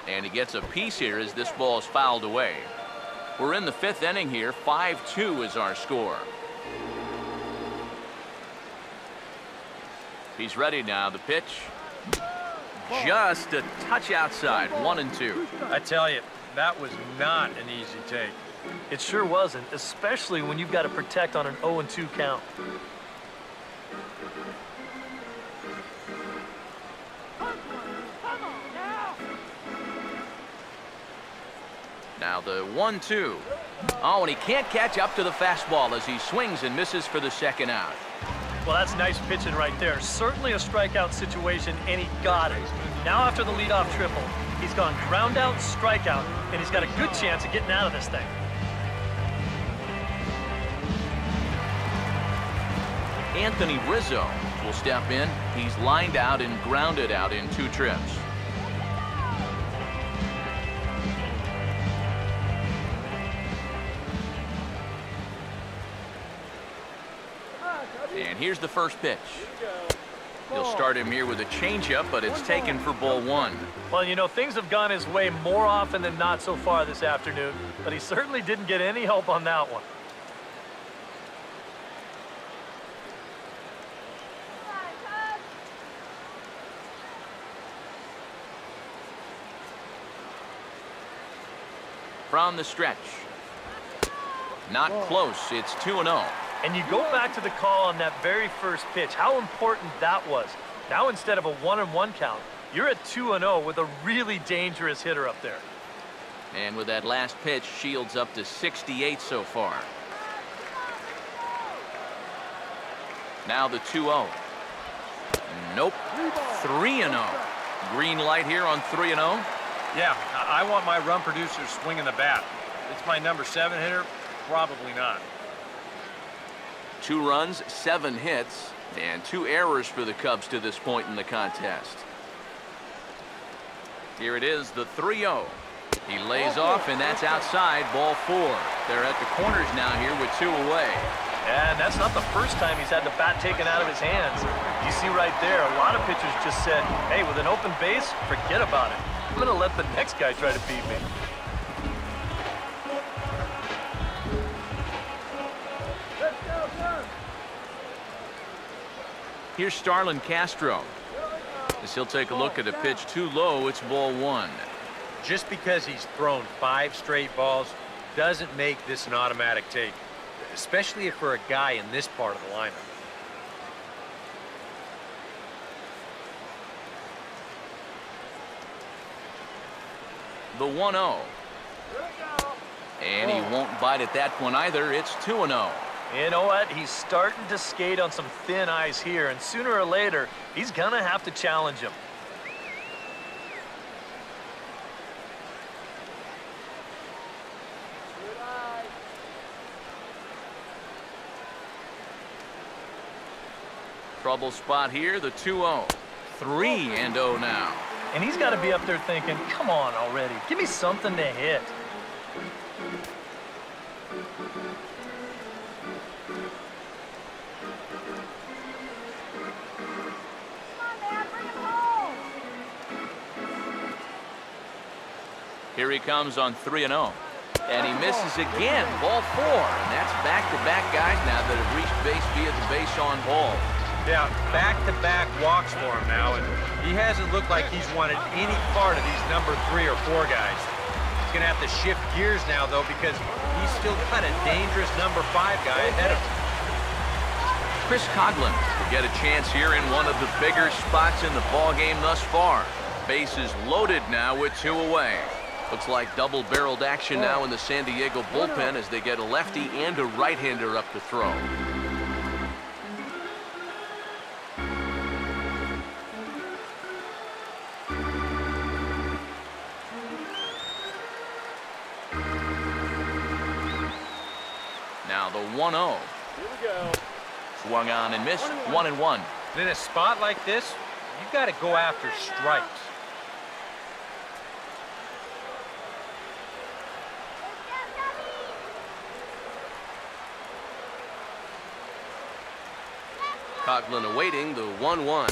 And he gets a piece here as this ball is fouled away. We're in the 5th inning here. 5-2 is our score. He's ready now. The pitch. Just a touch outside. 1-2. I tell you, that was not an easy take. It sure wasn't, especially when you've got to protect on an 0-2 count. Now the 1-2. Oh, and he can't catch up to the fastball as he swings and misses for the 2nd out. Well, that's nice pitching right there. Certainly a strikeout situation, and he got it. Now after the leadoff triple, he's gone ground out, strikeout, and he's got a good chance of getting out of this thing. Anthony Rizzo will step in. He's lined out and grounded out in 2 trips. And here's the first pitch. He'll start him here with a changeup, but it's taken for ball 1. Well, you know, things have gone his way more often than not so far this afternoon, but he certainly didn't get any help on that one. From the stretch. Not close. It's 2-0. And you go back to the call on that very first pitch, how important that was. Now instead of a 1-1 count, you're at 2-0 with a really dangerous hitter up there. And with that last pitch, Shields up to 68 so far. Now the 2-0. Nope. 3-0. Green light here on 3-0. Yeah, I want my run producers swinging the bat. It's my number 7 hitter? Probably not. 2 runs, 7 hits, and 2 errors for the Cubs to this point in the contest. Here it is, the 3-0. He lays off, and that's outside, ball 4. They're at the corners now here with 2 away. And that's not the first time he's had the bat taken out of his hands. You see right there, a lot of pitchers just said, hey, with an open base, forget about it. I'm going to let the next guy try to beat me. Here's Starlin Castro. As he'll take a look at a pitch too low, it's ball 1. Just because he's thrown 5 straight balls doesn't make this an automatic take, especially if for a guy in this part of the lineup. The 1-0. And he won't bite at that one either. It's 2-0. You know what? He's starting to skate on some thin ice here, and sooner or later, he's going to have to challenge him. Trouble spot here, the 2-0. 3-0 now. And he's got to be up there thinking, come on already. Give me something to hit. Here he comes on 3-0. And he misses again. Ball 4. And that's back-to-back guys now that have reached base via the base on ball. Yeah, back-to-back walks for him now, and he hasn't looked like he's wanted any part of these number 3 or 4 guys. He's going to have to shift gears now, though, because he's still got a dangerous number 5 guy ahead of him. Chris Coughlin will get a chance here in one of the bigger spots in the ballgame thus far. Bases loaded now with 2 away. Looks like double-barreled action now in the San Diego bullpen as they get a lefty and a right-hander up to throw. Now the 1-0. Here we go. Swung on and missed. 1-1. In a spot like this, you've got to go after strikes. Coughlin awaiting the 1-1.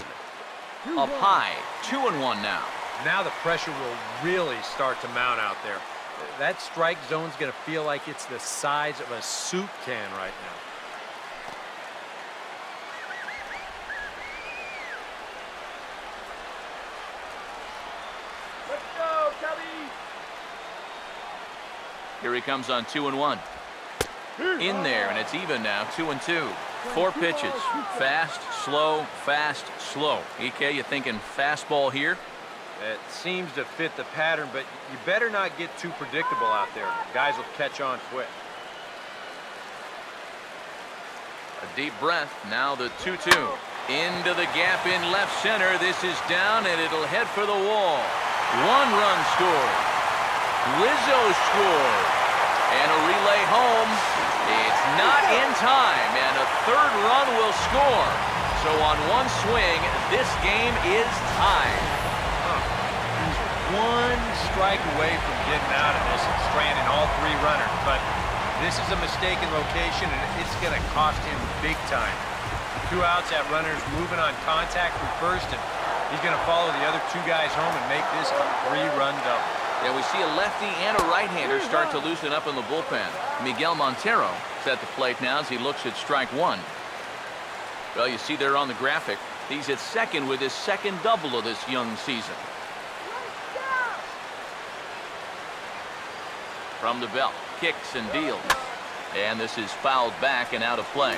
Up high. 2-1 now. Now the pressure will really start to mount out there. That strike zone's going to feel like it's the size of a soup can right now. Let's go, Cubby. Here he comes on 2-1. In there, and it's even now, 2-2. 4 pitches. Fast, slow, fast, slow. EK, you thinking fastball here? It seems to fit the pattern, but you better not get too predictable out there. Guys will catch on quick. A deep breath. Now the 2-2. Into the gap in left center. This is down, and it'll head for the wall. 1 run scored. Rizzo scored. And a relay home. It's not in time, and a 3rd run will score. So on 1 swing, this game is tied. He's 1 strike away from getting out of this and stranding all 3 runners, but this is a mistaken location, and it's going to cost him big time. 2 outs, that runner's moving on contact from first, and he's going to follow the other 2 guys home and make this a 3-run double. Yeah, we see a lefty and a right-hander start to loosen up in the bullpen. Miguel Montero is at the plate now as he looks at strike 1. Well, you see there on the graphic, he's at second with his 2nd double of this young season. From the belt, kicks and deals. And this is fouled back and out of play.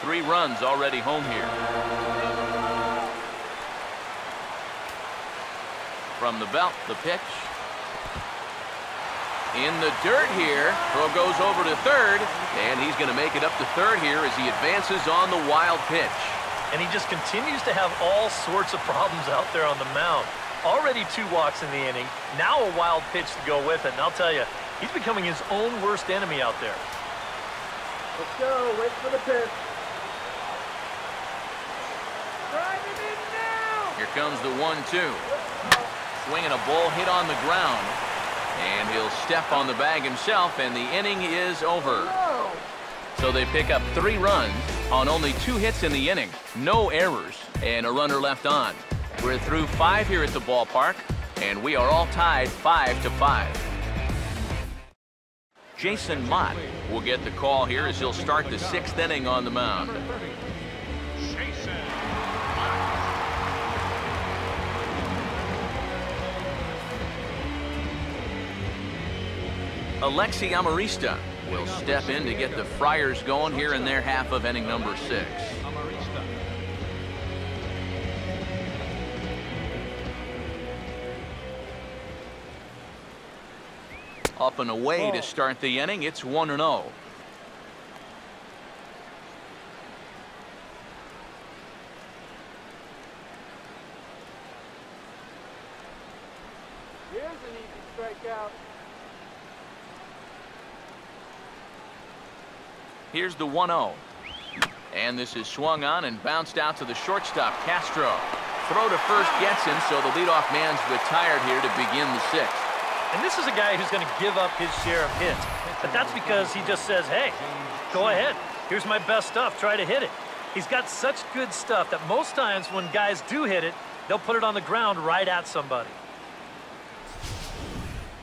3 runs already home here. From the belt, the pitch. In the dirt here. Throw goes over to 3rd, and he's going to make it up to 3rd here as he advances on the wild pitch. And he just continues to have all sorts of problems out there on the mound. Already 2 walks in the inning. Now a wild pitch to go with it. And I'll tell you, he's becoming his own worst enemy out there. Let's go. Wait for the pitch. Drive him in now. Here comes the 1-2. Swinging a ball hit on the ground. And he'll step on the bag himself, and the inning is over. So they pick up 3 runs on only 2 hits in the inning. No errors, and a runner left on. We're through 5 here at the ballpark, and we are all tied 5-5. Jason Mott will get the call here as he'll start the 6th inning on the mound. Alexi Amarista will step in to get the Friars going here in their half of inning number 6. Up and away to start the inning. It's 1-0. Here's an easy strikeout. Here's the 1-0. And this is swung on and bounced out to the shortstop, Castro. Throw to first gets him, so the leadoff man's retired here to begin the sixth. And this is a guy who's going to give up his share of hits. But that's because he just says, hey, go ahead. Here's my best stuff. Try to hit it. He's got such good stuff that most times when guys do hit it, they'll put it on the ground right at somebody.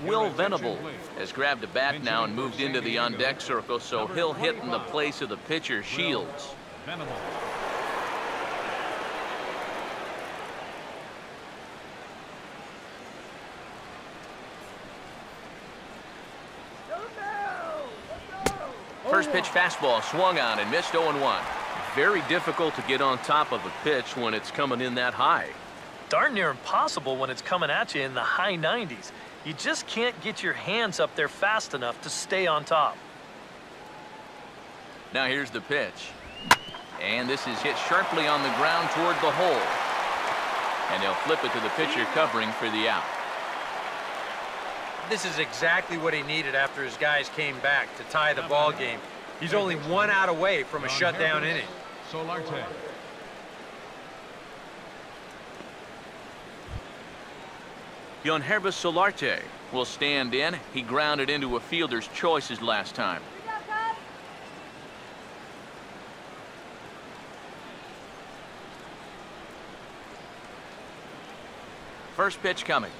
Will Venable has grabbed a bat now and moved into the on-deck circle, so he'll hit in the place of the pitcher, Shields. Venable. First pitch fastball swung on and missed 0-1. Very difficult to get on top of a pitch when it's coming in that high. Darn near impossible when it's coming at you in the high 90s. You just can't get your hands up there fast enough to stay on top. Now here's the pitch. And this is hit sharply on the ground toward the hole. And they'll flip it to the pitcher covering for the out. This is exactly what he needed after his guys came back to tie the ball game. He's only 1 out away from a shutdown inning. Solarte. Yohannes Solarte will stand in. He grounded into a fielder's choice his last time. First pitch coming.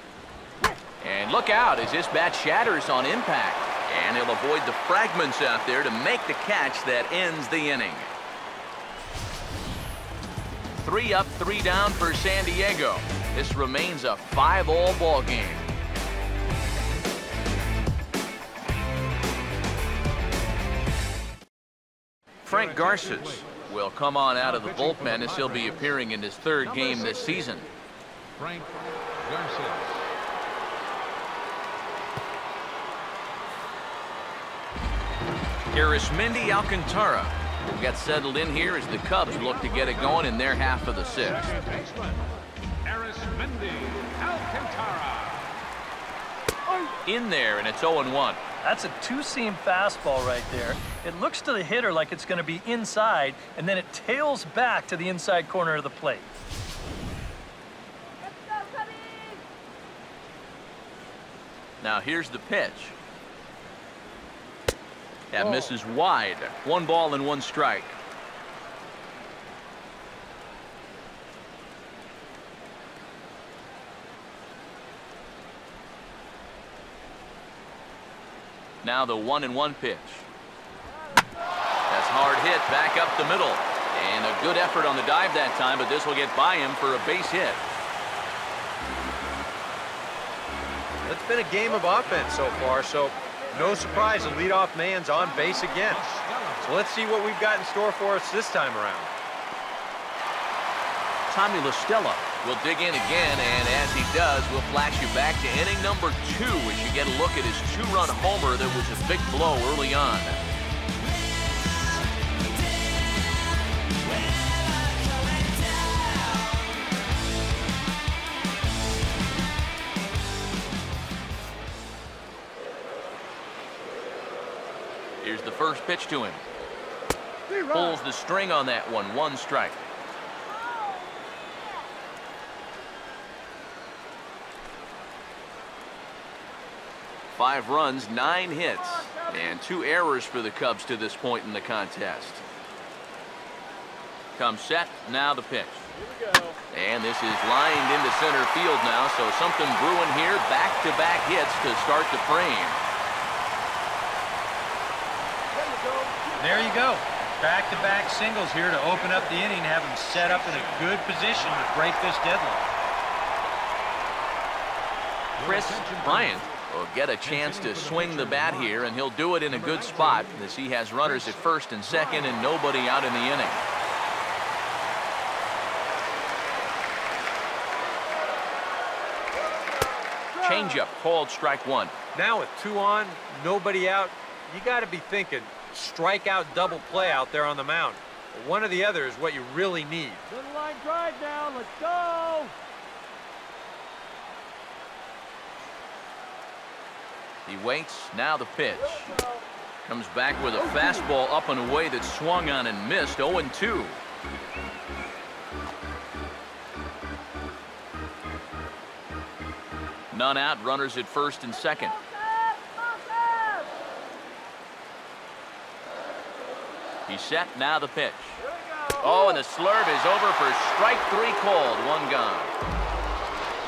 And look out as this bat shatters on impact. And he'll avoid the fragments out there to make the catch that ends the inning. 3 up, 3 down for San Diego. This remains a 5-all ball game. Frank Garces will come on out of the bullpen as he'll be appearing in his 3rd game this season. Frank Garces. Arismendi Alcantara will get settled in here as the Cubs look to get it going in their half of the 6th. Baseman Arismendi Alcantara. In there, and it's 0-1. That's a two-seam fastball right there. It looks to the hitter like it's going to be inside, and then it tails back to the inside corner of the plate. Let's go, Cubbies! Now here's the pitch. That misses wide. 1 ball and 1 strike. Now the 1-1 pitch. That's hard hit back up the middle. And a good effort on the dive that time, but this will get by him for a base hit. It's been a game of offense so far, so no surprise the leadoff man's on base again. So let's see what we've got in store for us this time around. Tommy La Stella will dig in again, and as he does, we'll flash you back to inning number 2 as you get a look at his 2-run homer that was a big blow early on. Here's the first pitch to him. Pulls the string on that one. 1 strike. Five runs, 9 hits, and 2 errors for the Cubs to this point in the contest. Comes set, now the pitch. And this is lined into center field now, so something brewing here. Back-to-back hits to start the frame. There you go. Back-to-back singles here to open up the inning, have him set up in a good position to break this deadlock. Chris Bryant will get a chance to swing the bat here, and he'll do it in a good spot as he has runners at first and second and nobody out in the inning. Changeup called strike 1. Now with 2 on, nobody out, you got to be thinking strikeout double play out there on the mound. One or the other is what you really need. Good line drive now. Let's go. He waits. Now the pitch. Comes back with a fastball up and away that swung on and missed. 0-2. None out, runners at first and second. He's set, now the pitch. Oh, and the slurve is over for strike 3 called. 1 gone.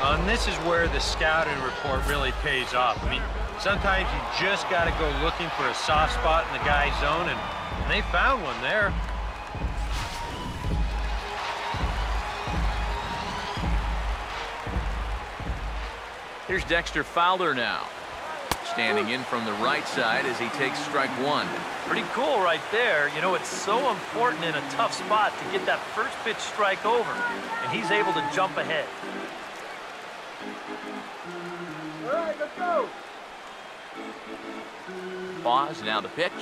And this is where the scouting report really pays off. I mean, sometimes you just got to go looking for a soft spot in the guy's zone, and they found one there. Here's Dexter Fowler now. Standing in from the right side as he takes strike 1. Pretty cool right there. You know, it's so important in a tough spot to get that first pitch strike over, and he's able to jump ahead. All right, let's go. Pause, now the pitch.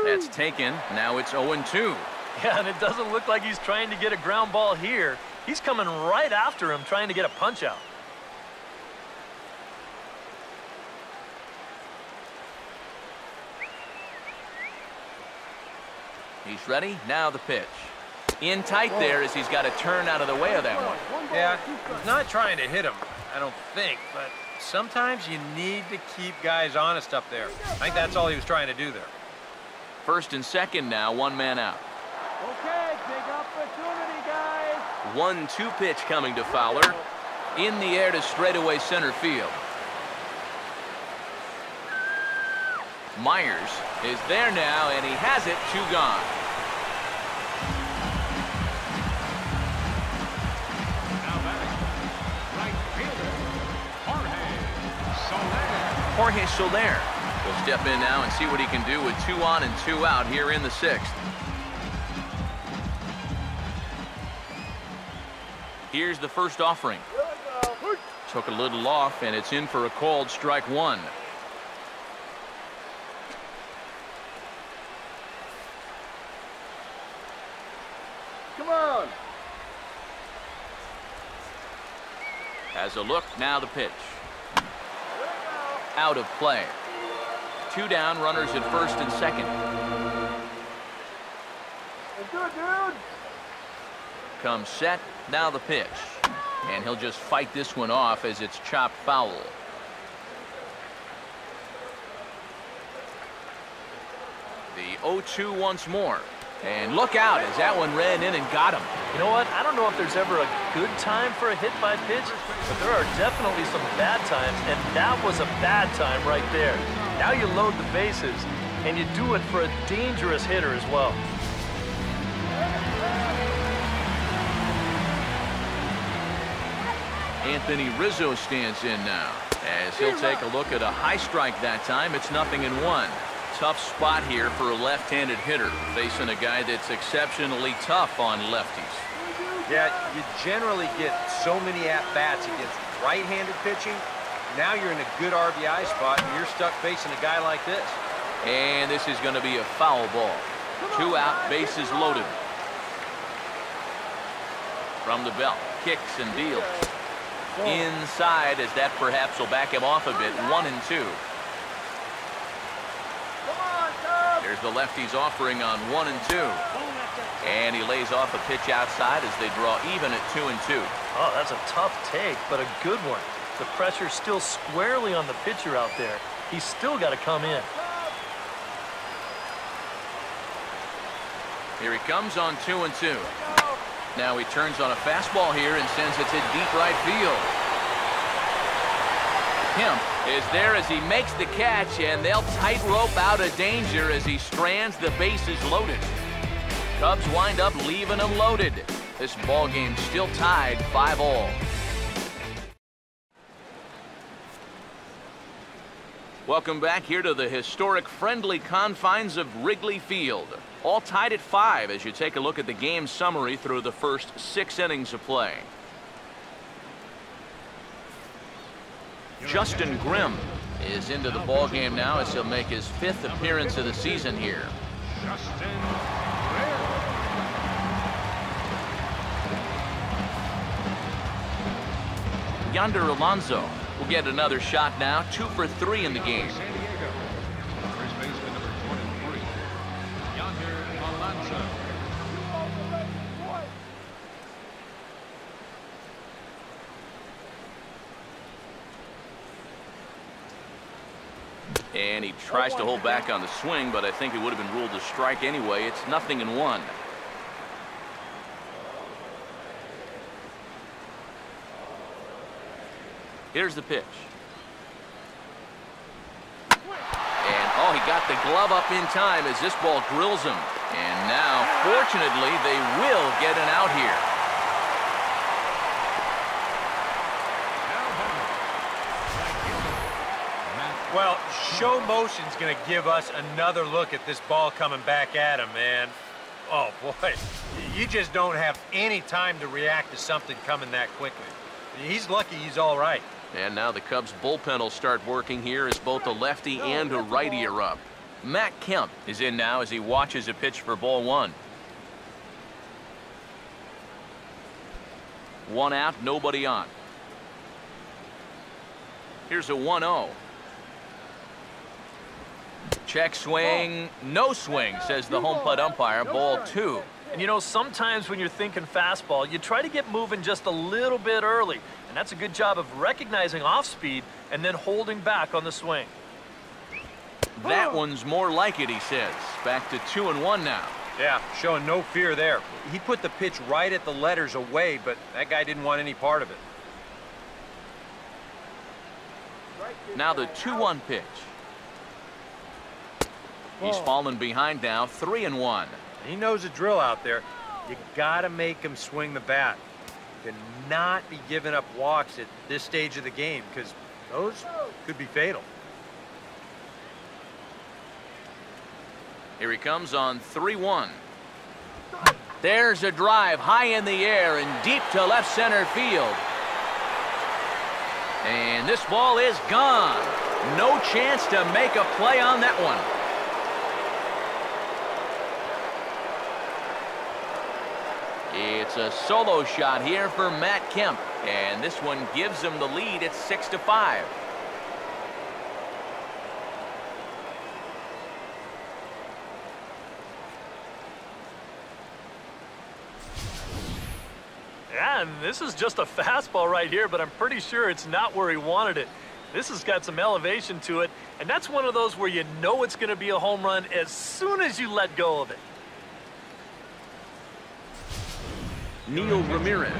That's taken. Now it's 0-2. Yeah, and it doesn't look like he's trying to get a ground ball here. He's coming right after him, trying to get a punch out. He's ready. Now the pitch. In tight there as he's got to turn out of the way of that one. Yeah, he's not trying to hit him, I don't think, but sometimes you need to keep guys honest up there. I think that's all he was trying to do there. First and second now, 1 man out. Okay, big opportunity, guys. 1-2 pitch coming to Fowler. In the air to straightaway center field. Myers is there now, and he has it. 2 gone. Now batting, right fielder, Jorge Soler. Jorge Soler will step in now and see what he can do with 2 on and 2 out here in the 6th. Here's the first offering. Took a little off, and it's in for a called strike 1. Come on. Has a look, now the pitch. Out of play. 2 down, runners at first and second. Let's do it, dude. Comes set, now the pitch. And he'll just fight this one off as it's chopped foul. The 0-2 once more. And look out as that one ran in and got him. You know what? I don't know if there's ever a good time for a hit by pitch, but there are definitely some bad times, and that was a bad time right there. Now you load the bases, and you do it for a dangerous hitter as well. Anthony Rizzo stands in now as he'll take a look at a high strike that time. It's 0-1. Tough spot here for a left-handed hitter facing a guy that's exceptionally tough on lefties. Yeah, you generally get so many at-bats against right-handed pitching. Now you're in a good RBI spot, and you're stuck facing a guy like this. And this is going to be a foul ball. 2 out, bases loaded. From the belt, kicks and deals. Inside, as that perhaps will back him off a bit. 1-2. There's the lefty's offering on 1-2. And he lays off a pitch outside as they draw even at 2-2. Oh, that's a tough take, but a good one. The pressure's still squarely on the pitcher out there. He's still got to come in. Here he comes on 2-2. Now he turns on a fastball here and sends it to deep right field. Kemp is there as he makes the catch, and they'll tightrope out of danger as he strands the bases loaded. Cubs wind up leaving them loaded. This ball game still tied 5-all. Welcome back here to the historic friendly confines of Wrigley Field. All tied at 5 as you take a look at the game summary through the first 6 innings of play. Justin Grimm is into the ball game now as he'll make his 5th appearance of the season here. Justin Yonder Alonso will get another shot now, 2 for 3 in the game. San Diego. First And he tries to hold back on the swing, but I think it would have been ruled a strike anyway. It's 0-1. Here's the pitch. And, oh, he got the glove up in time as this ball grills him. And now, fortunately, they will get an out here. Well, show motion's going to give us another look at this ball coming back at him, man. Oh, boy. You just don't have any time to react to something coming that quickly. He's lucky he's all right. And now the Cubs bullpen will start working here as both a lefty and a righty are up. Matt Kemp is in now as he watches a pitch for ball 1. 1 out, nobody on. Here's a 1-0. Check swing, no swing, says the home plate umpire, ball 2. And you know, sometimes when you're thinking fastball, you try to get moving just a little bit early. And that's a good job of recognizing off speed and then holding back on the swing. That one's more like it, he says. Back to 2-1 now. Yeah, showing no fear there. He put the pitch right at the letters away, but that guy didn't want any part of it. Now the 2-1 pitch. He's fallen behind now, 3-1. He knows the drill out there. You gotta make him swing the bat. You cannot be giving up walks at this stage of the game, because those could be fatal. Here he comes on 3-1. There's a drive high in the air and deep to left center field. And this ball is gone. No chance to make a play on that one. It's a solo shot here for Matt Kemp, and this one gives him the lead. It's 6-5. Yeah, and this is just a fastball right here, but I'm pretty sure it's not where he wanted it. This has got some elevation to it, and that's one of those where you know it's going to be a home run as soon as you let go of it. Neil Ramirez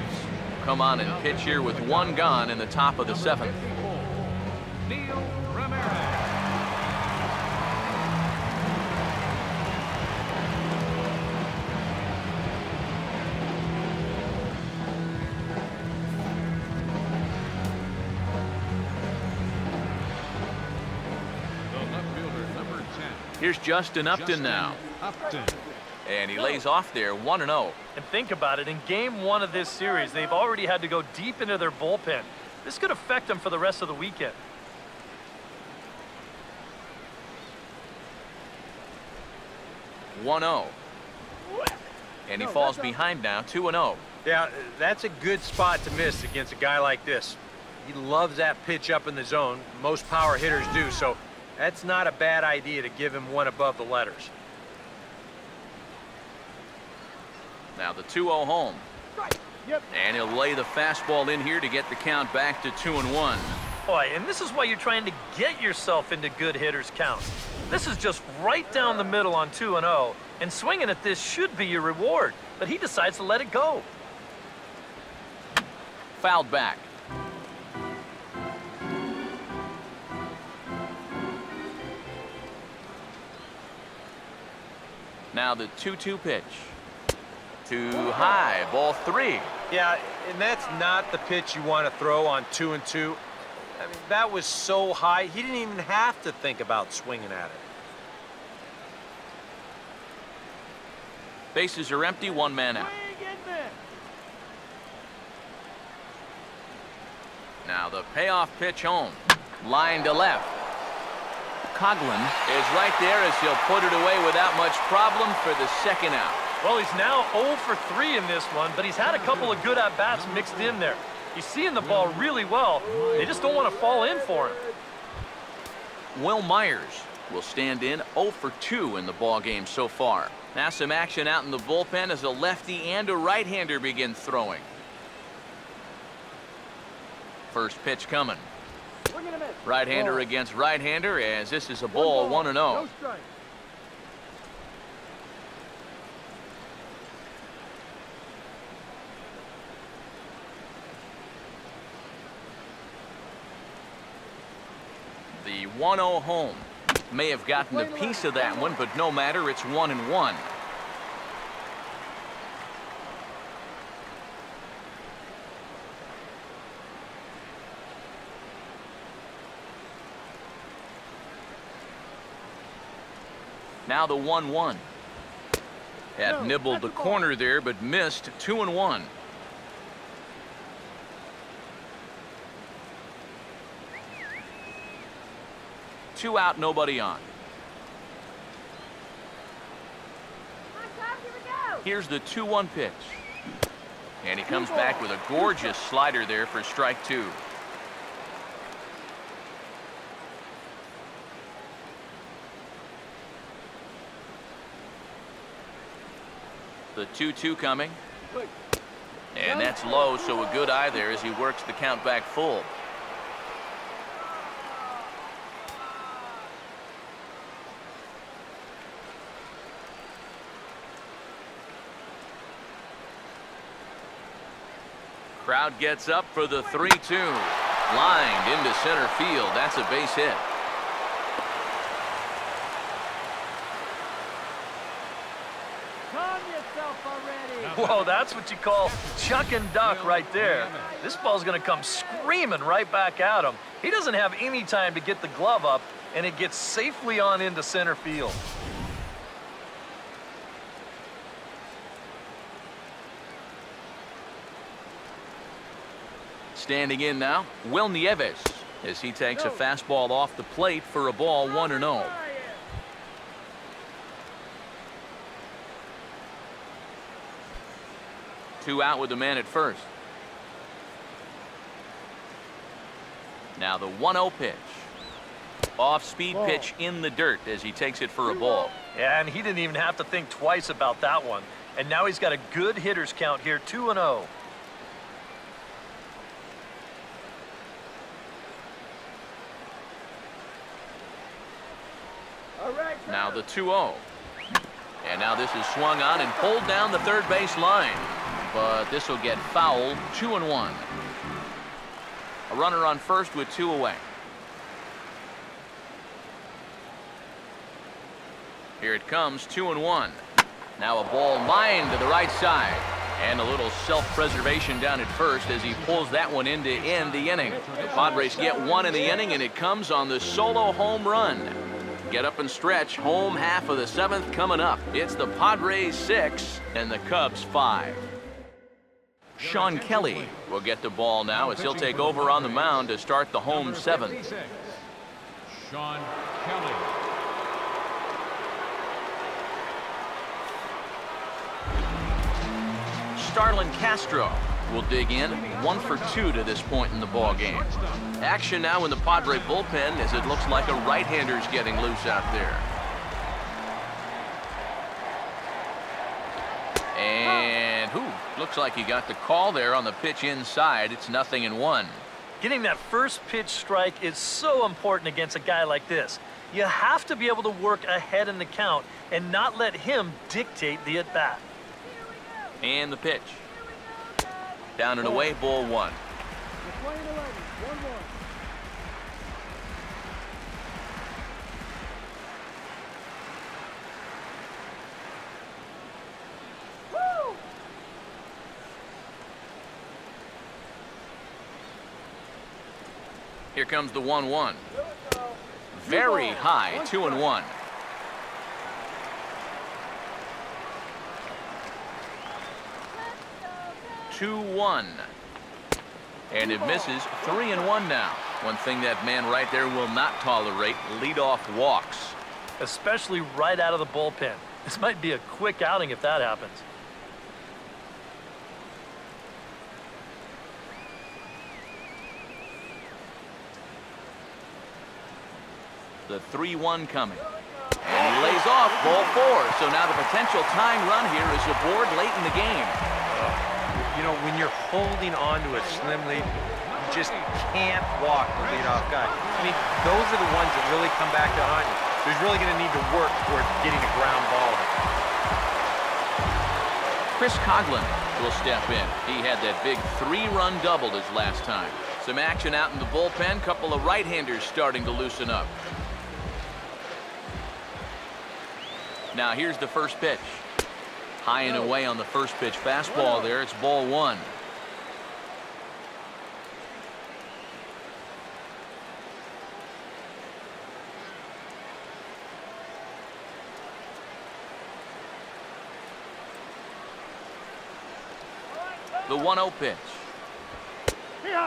come on and pitch here with 1 gone in the top of the 7th. Neil Ramirez. The left fielder, number 10. Here's Justin Upton now. Upton. And he lays off there, 1-0. And think about it, in game 1 of this series, they've already had to go deep into their bullpen. This could affect them for the rest of the weekend. 1-0. And he falls behind now, 2-0. Yeah, that's a good spot to miss against a guy like this. He loves that pitch up in the zone. Most power hitters do, so that's not a bad idea to give him one above the letters. Now the 2-0 home. And he'll lay the fastball in here to get the count back to 2-1. Boy, and this is why you're trying to get yourself into good hitters counts. This is just right down the middle on 2-0, and swinging at this should be your reward, but he decides to let it go. Fouled back. Now the 2-2 pitch. Too high, ball 3. Yeah, and that's not the pitch you want to throw on 2-2. I mean, that was so high, he didn't even have to think about swinging at it. Bases are empty, 1 man out. Now the payoff pitch home. Line to left. Coughlin is right there as he'll put it away without much problem for the 2nd out. Well, he's now 0 for 3 in this one, but he's had a couple of good at-bats mixed in there. He's seeing the ball really well. They just don't want to fall in for him. Will Myers will stand in 0 for 2 in the ball game so far. Now some action out in the bullpen as a lefty and a right-hander begin throwing. First pitch coming. Right-hander against right-hander, as this is a ball, 1-0. No strike. The 1-0 home. May have gotten a piece of that one, but no matter, it's 1-1. Now the 1-1. Had nibbled the corner there, but missed. 2-1. Two out, nobody on. Here's the 2-1 pitch. And he comes back with a gorgeous slider there for strike 2. The 2-2 coming. And that's low, so a good eye there as he works the count back full. Crowd gets up for the 3-2. Lined into center field. That's a base hit. Whoa, that's what you call chuck and duck right there. This ball's going to come screaming right back at him. He doesn't have any time to get the glove up, and it gets safely on into center field. Standing in now, Will Nieves, as he takes a fastball off the plate for a ball, 1-0. Two out with the man at first. Now the 1-0 pitch. Off-speed pitch in the dirt as he takes it for a ball. Yeah, and he didn't even have to think twice about that one. And now he's got a good hitter's count here, 2-0. Now the 2-0. And now this is swung on and pulled down the third base line. But this will get fouled. 2-1. A runner on first with 2 away. Here it comes, 2-1. Now a ball lined to the right side. And a little self-preservation down at first as he pulls that one in to end the inning. The Padres get one in the inning, and it comes on the solo home run. Get up and stretch. Home half of the 7th coming up. It's the Padres 6 and the Cubs 5. Sean Kelly will get the ball now as he'll take over on the mound to start the home 7th. Sean Kelly. Starlin Castro will dig in. 1 for 2 to this point in the ball game. Action now in the Padre bullpen as it looks like a right-hander's getting loose out there. And looks like he got the call there on the pitch inside. It's 0-1. Getting that first pitch strike is so important against a guy like this. You have to be able to work ahead in the count and not let him dictate the at-bat. And the pitch. Down and away, ball 1. Here comes the 1-1. Very high, 2-1. And it misses. 3-1 now. One thing that man right there will not tolerate, leadoff walks. Especially right out of the bullpen. This might be a quick outing if that happens. The 3-1 coming. And he lays off, ball 4. So now the potential tying run here is aboard late in the game. You know, when you're holding on to a slim lead, you just can't walk the leadoff guy. I mean, those are the ones that really come back to haunt you. So he's really going to need to work towards getting a ground ball. Chris Coughlin will step in. He had that big 3-run double his last time. Some action out in the bullpen. Couple of right-handers starting to loosen up. Now here's the first pitch. High and away on the first pitch fastball there. It's ball 1. The 1-0 pitch.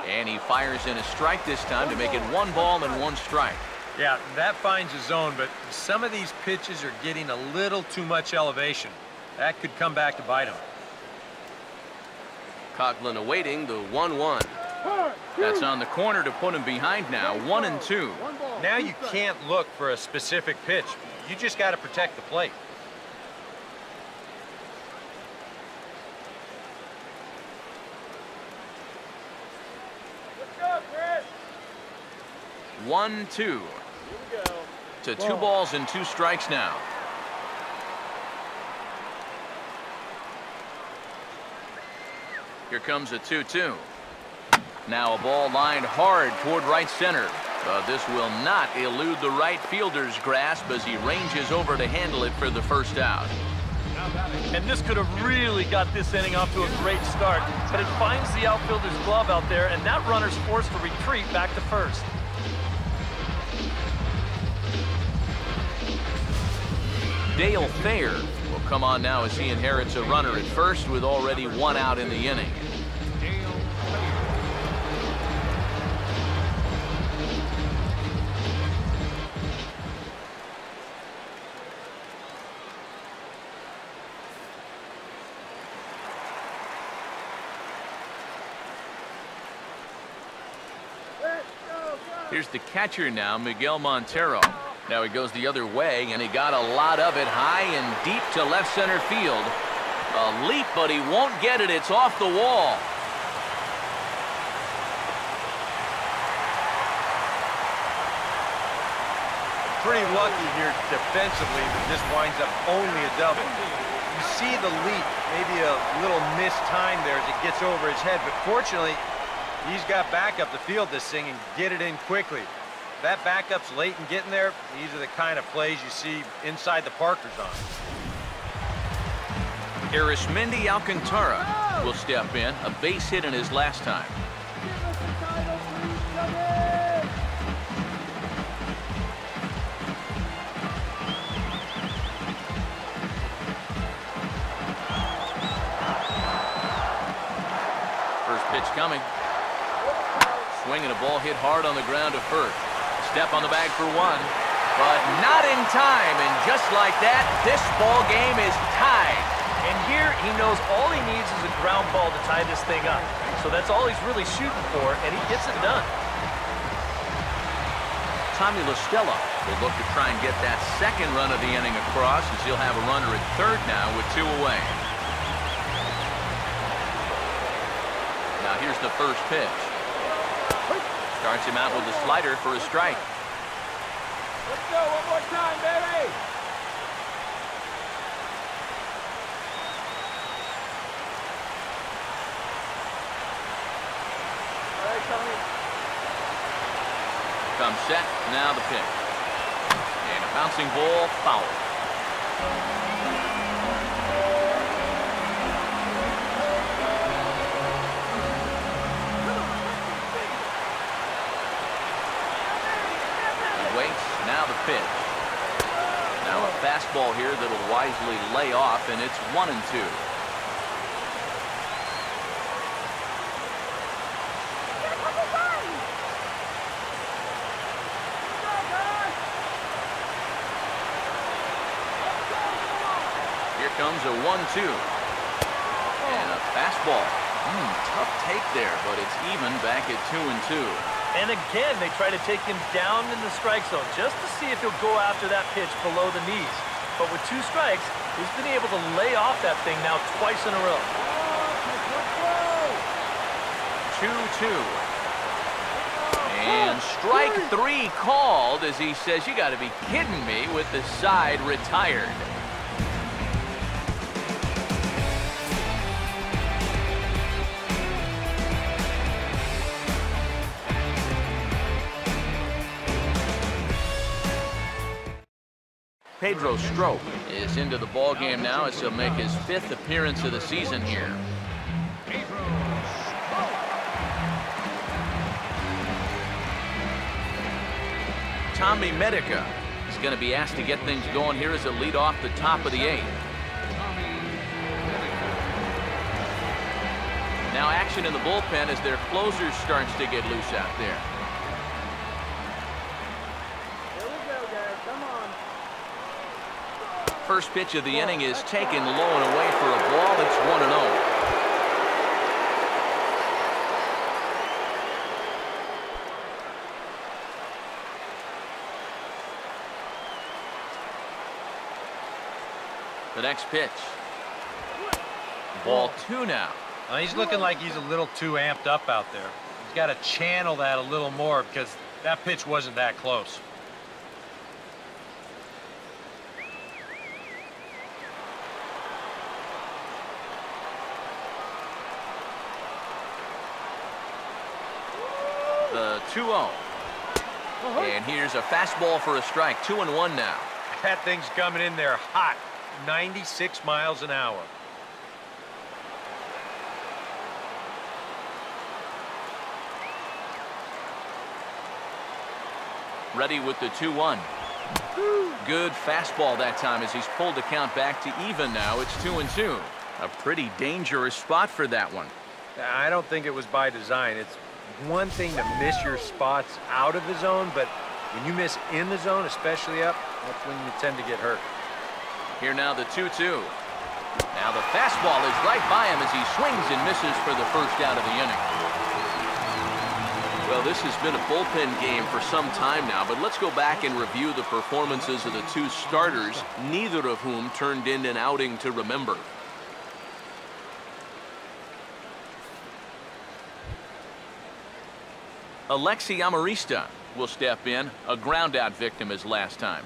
And he fires in a strike this time to make it 1 ball and 1 strike. Yeah, that finds a zone, but some of these pitches are getting a little too much elevation. That could come back to bite him. Coughlin awaiting the 1-1. That's on the corner to put him behind now. 1-2. Now you can't look for a specific pitch. You just got to protect the plate. Let's go, Chris. 1-2. Here we go. To 2 balls and 2 strikes now. Here comes a 2-2. Now a ball lined hard toward right center. But this will not elude the right fielder's grasp as he ranges over to handle it for the first out. And this could have really got this inning off to a great start, but it finds the outfielder's glove out there, and that runner's forced to retreat back to first. Dale Thayer will come on now as he inherits a runner at first with already 1 out in the inning. Here's the catcher now, Miguel Montero. Now he goes the other way, and he got a lot of it high and deep to left center field. A leap, but he won't get it. It's off the wall. Pretty lucky here defensively that this winds up only a double. You see the leap, maybe a little missed time there as it gets over his head, but fortunately, he's got backup to field this thing and get it in quickly. If that backup's late in getting there, these are the kind of plays you see inside the Parker zone. Arismendi Alcantara will step in, a base hit in his last time. Give us the title, please, Johnny. First pitch coming. Swinging a ball hit hard on the ground to first. Step on the bag for 1, but not in time. And just like that, this ball game is tied. And here he knows all he needs is a ground ball to tie this thing up. So that's all he's really shooting for, and he gets it done. Tommy LaStella will look to try and get that second run of the inning across as he'll have a runner at third now with 2 away. Now here's the first pitch. Starts him out with a slider for a strike. Let's go one more time, baby. All right, Tony. Comes set, now the pitch. And a bouncing ball, foul. Now the pitch. Now a fastball here that'll wisely lay off, and it's 1-2. Here comes a 1-2. And a fastball. Tough take there, but it's even back at 2-2. And again, they try to take him down in the strike zone just to see if he'll go after that pitch below the knees. But with 2 strikes, he's been able to lay off that thing now twice in a row. 2-2. And strike 3 called as he says, "You got to be kidding me," with the side retired. Pedro Strop is into the ballgame now as he'll make his 5th appearance of the season here. Tommy Medica is going to be asked to get things going here as a lead off the top of the 8th. Now action in the bullpen as their closer starts to get loose out there. Here we go, guys. Come on. First pitch of the inning is taken low and away for a ball. It's 1-0. The next pitch. Ball 2 now. He's looking like he's a little too amped up out there. He's got to channel that a little more because that pitch wasn't that close. The 2-0. And here's a fastball for a strike. 2-1 now. That thing's coming in there hot. 96 miles an hour. Ready with the 2-1. Good fastball that time as he's pulled the count back to even now. It's 2-2. A pretty dangerous spot for that one. I don't think it was by design. It's one thing to miss your spots out of the zone, but when you miss in the zone, especially up, that's when you tend to get hurt. Here now the 2-2. Now the fastball is right by him as he swings and misses for the first out of the inning. Well, this has been a bullpen game for some time now, but let's go back and review the performances of the 2 starters, neither of whom turned in an outing to remember. Alexi Amarista will step in, a ground-out victim as last time.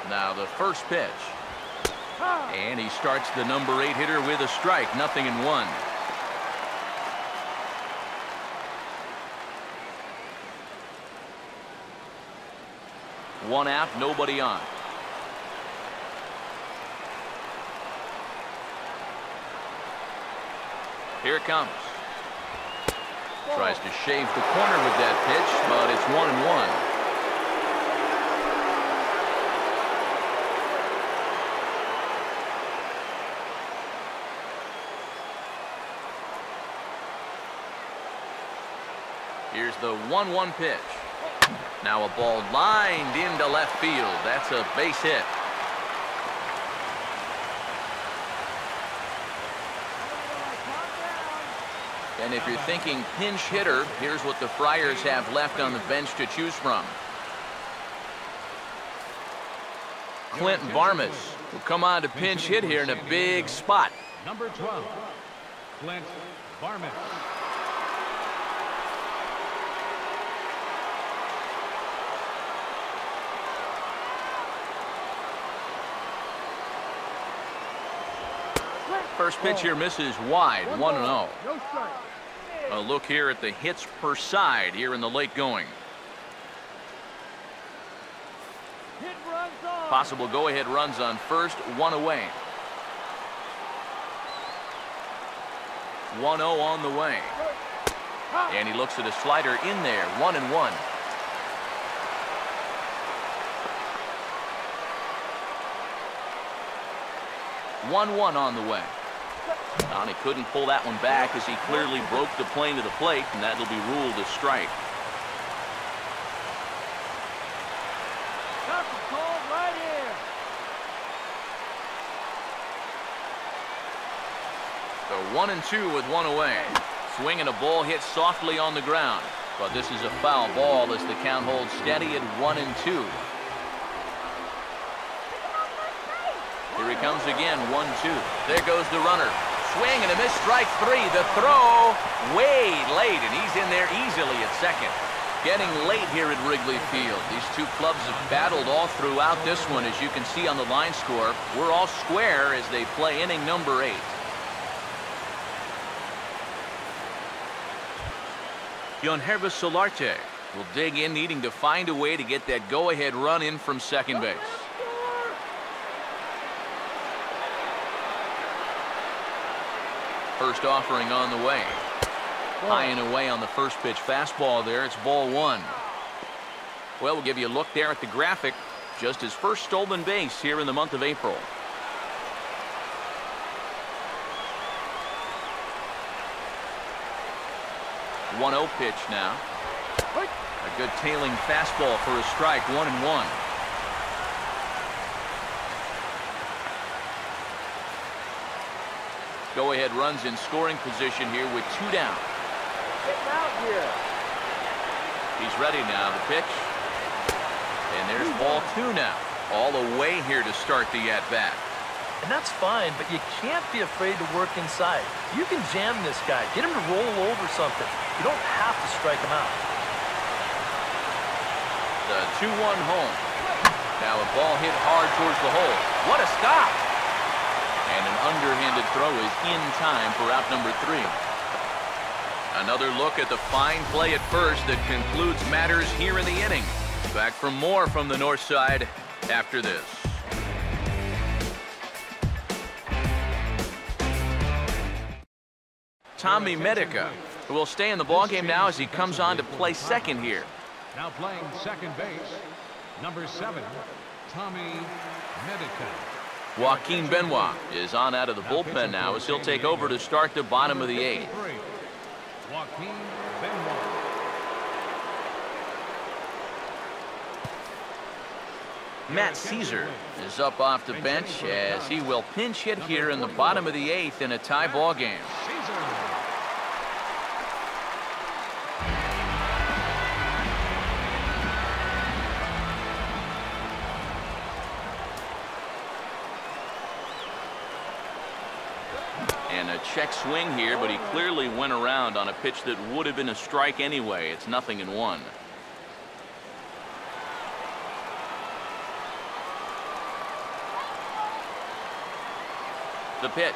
Now the first pitch. And he starts the number 8 hitter with a strike, 0-1. One out, nobody on. Here it comes. Tries to shave the corner with that pitch, but it's 1-1. Here's the 1-1 pitch. Now a ball lined into left field. That's a base hit. And if you're thinking pinch hitter, here's what the Friars have left on the bench to choose from. Clint Varmus will come on to pinch hit here in a big spot. Number 12, Clint Varmus. First pitch here misses wide, 1-0. A look here at the hits per side here in the late going. Possible go-ahead runs on first, 1 away. 1-0 on the way. And he looks at a slider in there, 1-1. One on the way. And he couldn't pull that one back as he clearly broke the plane to the plate, and that'll be ruled a strike. Right here. So 1-2 with 1 away. Swing and a ball hit softly on the ground. But this is a foul ball as the count holds steady at 1-2. Here he comes again, 1-2. There goes the runner. Swing and a miss, strike three. The throw way late, and he's in there easily at second. Getting late here at Wrigley Field. These two clubs have battled all throughout this one, as you can see on the line score. We're all square as they play inning number 8. Yonhervis Solarte will dig in, needing to find a way to get that go-ahead run in from second base. First offering on the way. High and away on the first pitch fastball there. It's ball 1. Well, we'll give you a look there at the graphic. Just his first stolen base here in the month of April. One 0 pitch now. A good tailing fastball for a strike, 1-1. Go-ahead runs in scoring position here with 2 down. He's ready now. The pitch. And there's ball 2 now. All the way here to start the at-bat. And that's fine, but you can't be afraid to work inside. You can jam this guy. Get him to roll over something. You don't have to strike him out. The 2-1 home. Now a ball hit hard towards the hole. What a stop! And an underhanded throw is in time for out number 3. Another look at the fine play at first that concludes matters here in the inning. Back for more from the north side after this. Tommy Medica, who will stay in the ballgame now as he comes on to play second here. Now playing second base, number 7, Tommy Medica. Joaquin Benoit is on out of the bullpen now as he'll take over to start the bottom of the 8th. Joaquin Benoit. Matt Caesar is up off the bench as he will pinch hit here in the bottom of the 8th in a tie ball game. And a check swing here, but he clearly went around on a pitch that would have been a strike anyway. It's 0-1. The pitch.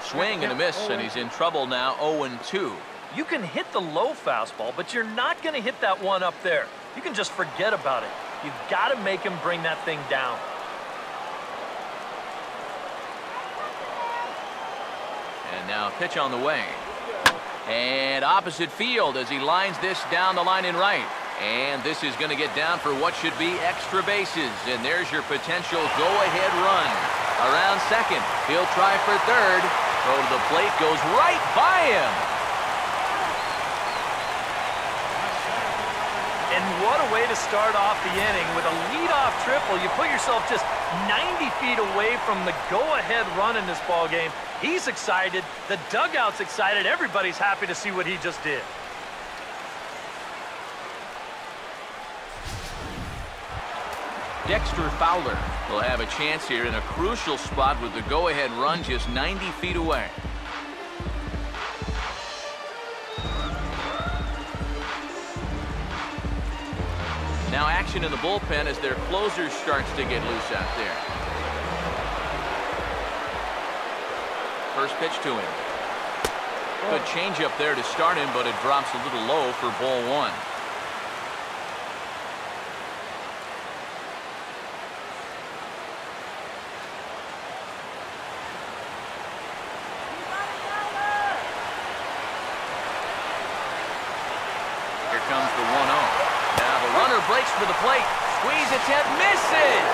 Swing and a miss, and he's in trouble now, 0-2. You can hit the low fastball, but you're not going to hit that one up there. You can just forget about it. You've got to make him bring that thing down. And now a pitch on the way. And opposite field as he lines this down the line in right. And this is going to get down for what should be extra bases. And there's your potential go-ahead run. Around second. He'll try for third. Throw to the plate goes right by him. And what a way to start off the inning with a leadoff triple. You put yourself just 90 feet away from the go-ahead run in this ball game. He's excited. The dugout's excited. Everybody's happy to see what he just did. Dexter Fowler will have a chance here in a crucial spot with the go-ahead run just 90 feet away. Now action in the bullpen as their closer starts to get loose out there. First pitch to him. Good changeup there to start him, but it drops a little low for ball 1. Comes the 1-0. Now the runner breaks for the plate. Squeeze attempt, misses!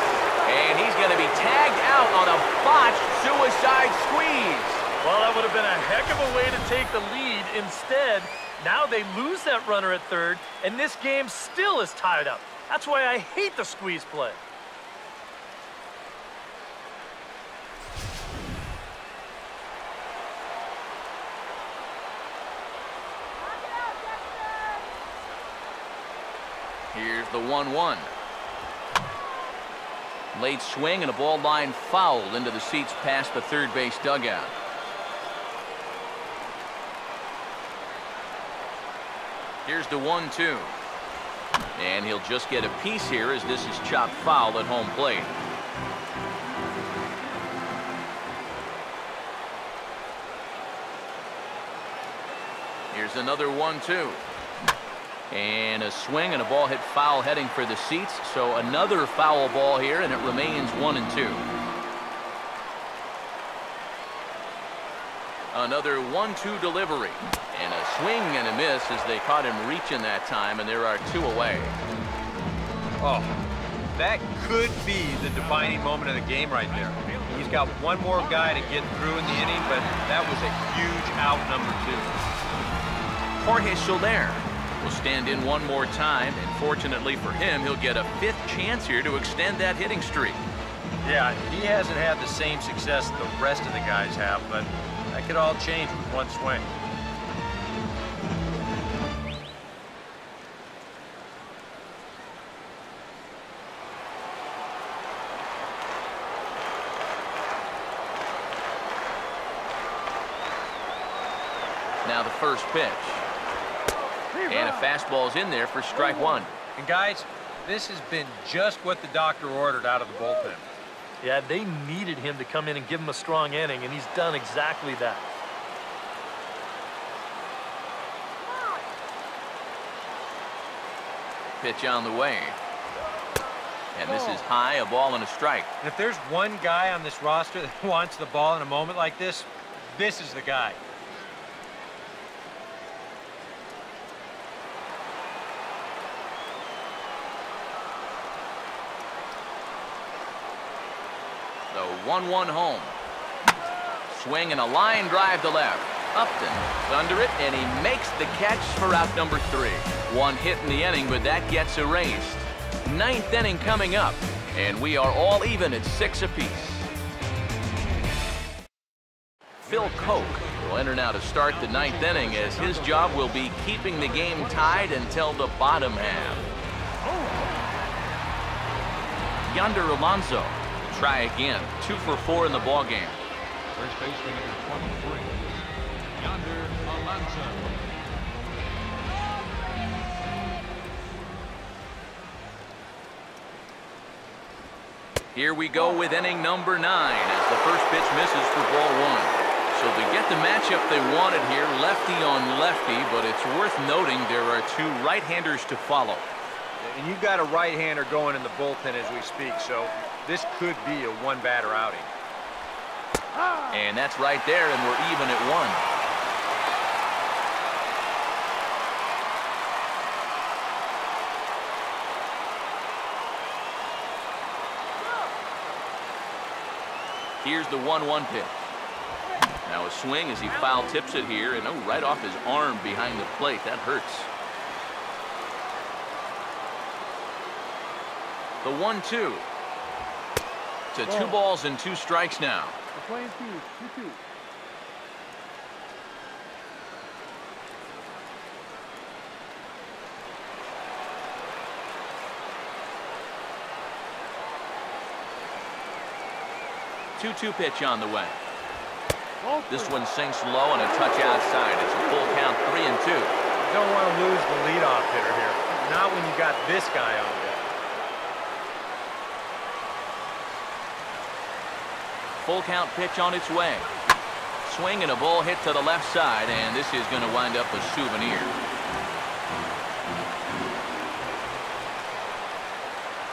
And he's going to be tagged out on a botched suicide squeeze. Well, that would have been a heck of a way to take the lead. Instead, now they lose that runner at third, and this game still is tied up. That's why I hate the squeeze play. Here's the 1-1. Late swing and a ball line fouled into the seats past the third base dugout. Here's the 1-2. And he'll just get a piece here as this is chopped foul at home plate. Here's another 1-2. And a swing and a ball hit foul heading for the seats. So another foul ball here, and it remains 1-2. Another 1-2 delivery. And a swing and a miss as they caught him reaching that time, and there are 2 away. Oh, that could be the defining moment of the game right there. He's got one more guy to get through in the inning, but that was a huge out number 2. Jorge Soler will stand in one more time, and fortunately for him, he'll get a 5th chance here to extend that hitting streak. Yeah, he hasn't had the same success the rest of the guys have, but that could all change with one swing. Now the first pitch. And a fastball's in there for strike 1. And guys, this has been just what the doctor ordered out of the bullpen. Yeah, they needed him to come in and give him a strong inning, and he's done exactly that. Pitch on the way. And this is high, a ball and a strike. And if there's one guy on this roster that wants the ball in a moment like this, this is the guy. The 1-1 home. Swing and a line drive to left. Upton's under it, and he makes the catch for out number 3. 1 hit in the inning, but that gets erased. 9th inning coming up, and we are all even at 6 apiece. Phil Koch will enter now to start the 9th inning, as his job will be keeping the game tied until the bottom half. Yonder Alonso will try again. 2 for 4 in the ball game. First baseman number 23, Yonder Alonso. Here we go with inning number 9 as the first pitch misses for ball 1. So to get the matchup they wanted here, lefty on lefty, but it's worth noting there are 2 right-handers to follow. And you've got a right-hander going in the bullpen as we speak, so this could be a one-batter outing. And that's right there, and we're even at 1. Here's the 1-1 pitch. Now a swing as he foul tips it here, and right off his arm behind the plate. That hurts. The 1-2. To 2 balls and 2 strikes now. We're playing 2-2. 2-2 pitch on the way. This one sinks low and a touch outside. It's a full count, 3-2. You don't want to lose the leadoff hitter here. Not when you got this guy on deck. Full count pitch on its way. Swing and a ball hit to the left side, and this is going to wind up a souvenir.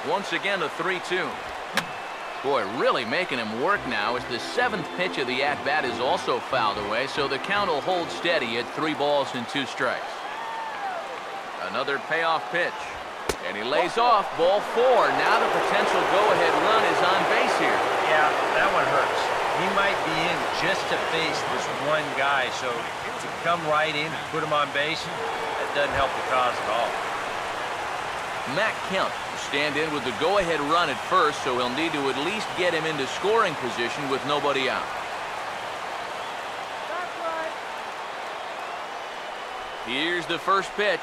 Once again, a 3-2. Boy, really making him work now as the 7th pitch of the at-bat is also fouled away, so the count will hold steady at 3 balls and 2 strikes. Another payoff pitch. And he lays off, ball 4. Now the potential go-ahead run is on base here. Yeah, that one hurts. He might be in just to face this one guy, so to come right in and put him on base, that doesn't help the cause at all. Matt Kemp will stand in with the go-ahead run at first, so he'll need to at least get him into scoring position with nobody out. That's right. Here's the first pitch.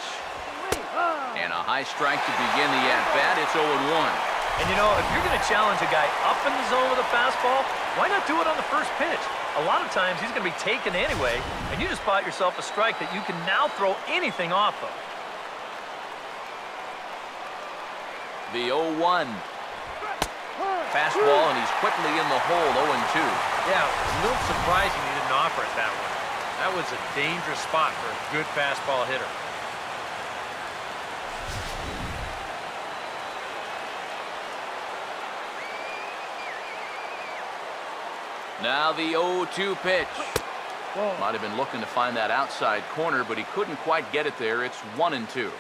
And a high strike to begin the at-bat. It's 0-1. And, you know, if you're going to challenge a guy up in the zone with a fastball, why not do it on the first pitch? A lot of times he's going to be taken anyway, and you just bought yourself a strike that you can now throw anything off of. The 0-1. Fastball, and he's quickly in the hole, 0-2. Yeah, a little surprising he didn't offer it that one. That was a dangerous spot for a good fastball hitter. Now the 0-2 pitch. Might have been looking to find that outside corner, but he couldn't quite get it there. It's 1-2.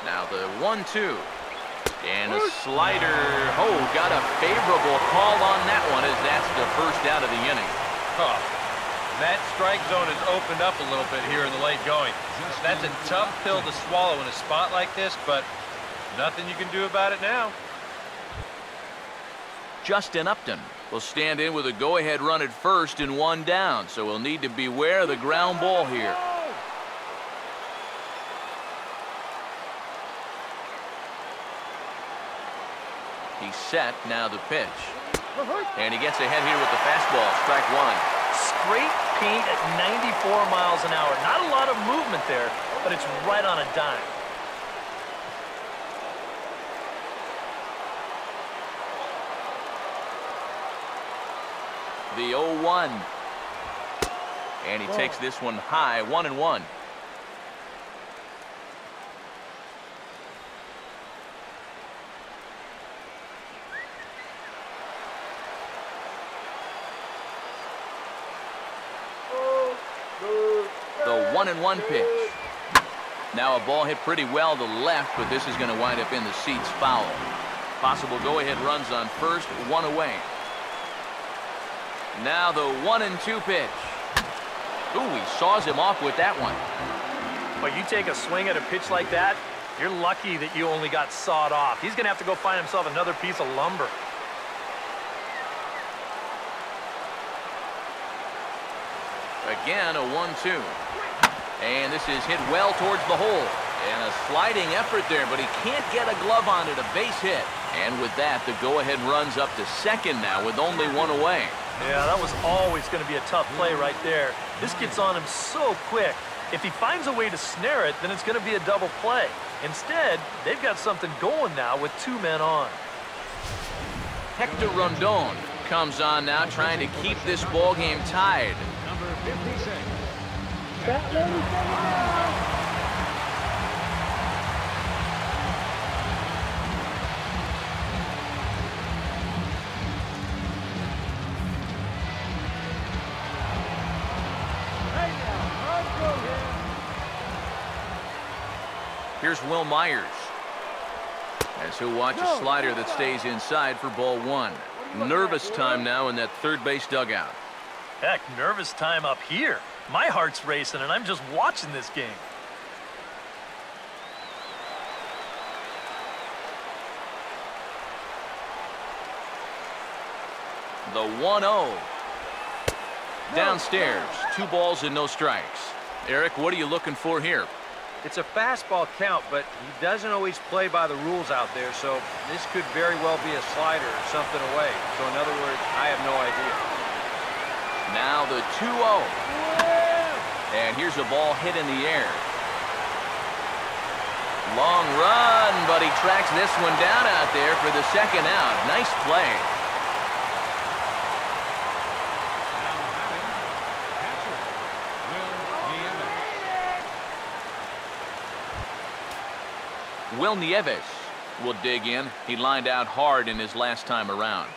Now the 1-2. And a slider. Oh, got a favorable call on that one as that's the first out of the inning. Oh, that strike zone has opened up a little bit here in the late going. That's a tough pill to swallow in a spot like this, but nothing you can do about it now. Justin Upton will stand in with a go-ahead run at first and one down, so we'll need to beware of the ground ball here. He's set, now the pitch. And he gets ahead here with the fastball, strike one. Straight paint at 94 miles an hour. Not a lot of movement there, but it's right on a dime. The 0-1. And he takes this one high, 1-1. The 1-1 pitch. Now a ball hit pretty well to left, but this is going to wind up in the seats foul. Possible go-ahead runs on first, one away. Now the 1-2 pitch. Ooh, he saws him off with that one. But you take a swing at a pitch like that, you're lucky that you only got sawed off. He's going to have to go find himself another piece of lumber. Again, a 1-2. And this is hit well towards the hole. And a sliding effort there, but he can't get a glove on it, a base hit. And with that, the go-ahead runs up to second now with only one away. Yeah, that was always going to be a tough play right there. This gets on him so quick. If he finds a way to snare it, then it's going to be a double play. Instead, they've got something going now with two men on. Hector Rondon comes on now, trying to keep this ball game tied. Number 56. Here's Will Myers, as he'll watch a slider that stays inside for ball one. Nervous time now in that third base dugout. Heck, nervous time up here. My heart's racing, and I'm just watching this game. The 1-0. Downstairs, 2 balls and no strikes. Eric, what are you looking for here? It's a fastball count, but he doesn't always play by the rules out there, so this could very well be a slider or something away. So in other words, I have no idea. Now the 2-0. And here's a ball hit in the air. Long run, but he tracks this one down out there for the second out. Nice play. Will Nieves will dig in. He lined out hard in his last time around.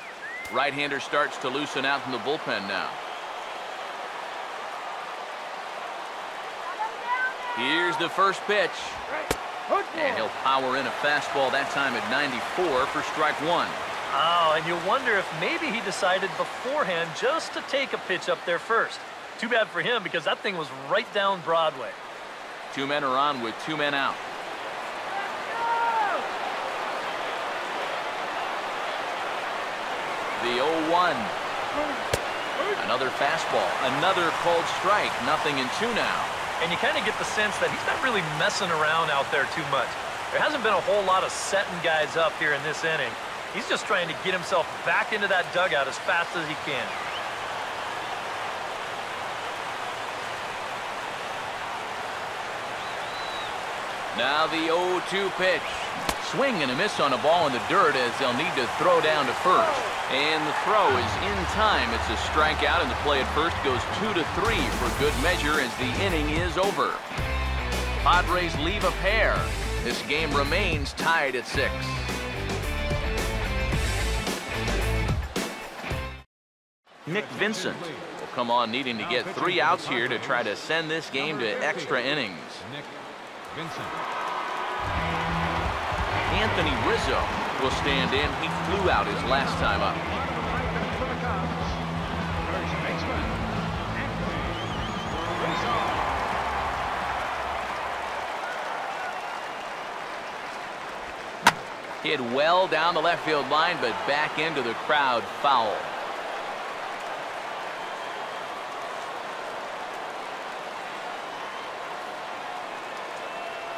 Right-hander starts to loosen out from the bullpen now. Here's the first pitch. And he'll power in a fastball that time at 94 for strike one. Oh, and you wonder if maybe he decided beforehand just to take a pitch up there first. Too bad for him because that thing was right down Broadway. 2 men are on with 2 men out. The 0-1. Another fastball, another called strike, 0-2 now. And you kind of get the sense that he's not really messing around out there too much. There hasn't been a whole lot of setting guys up here in this inning. He's just trying to get himself back into that dugout as fast as he can. Now the 0-2 pitch. Swing and a miss on a ball in the dirt as they'll need to throw down to first. And the throw is in time. It's a strikeout, and the play at first goes 2-3 for good measure as the inning is over. Padres leave a pair. This game remains tied at 6. Nick Vincent will come on needing to get 3 outs here to try to send this game to extra innings. Nick Vincent. Anthony Rizzo will stand in. He flew out his last time up. For the Cubs, first baseman, Anthony Rizzo. Hit well down the left field line, but back into the crowd, foul.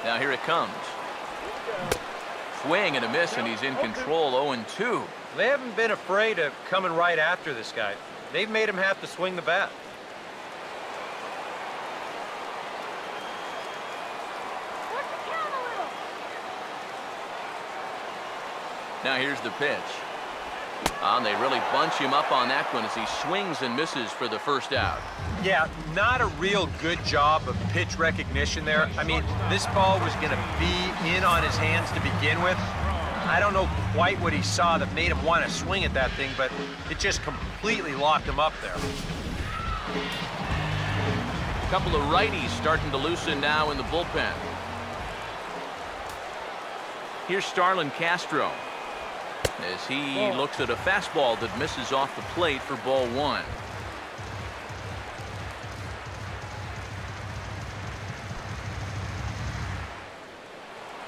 Now here it comes. Swing and a miss, and he's in control. 0-2. They haven't been afraid of coming right after this guy. They've made him have to swing the bat. Work the count a little. Now here's the pitch. And they really bunch him up on that one as he swings and misses for the first out. Yeah, not a real good job of pitch recognition there. I mean, this ball was going to be in on his hands to begin with. I don't know quite what he saw that made him want to swing at that thing, but it just completely locked him up there. A couple of righties starting to loosen now in the bullpen. Here's Starlin Castro as he looks at a fastball that misses off the plate for ball 1.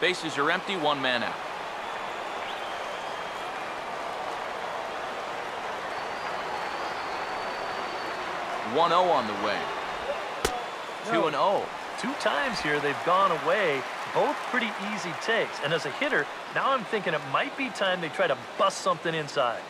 Bases are empty, 1 man out. (1-0) on the way. 2-0. 2 times here they've gone away. Both pretty easy takes. And as a hitter, now I'm thinking it might be time they try to bust something inside.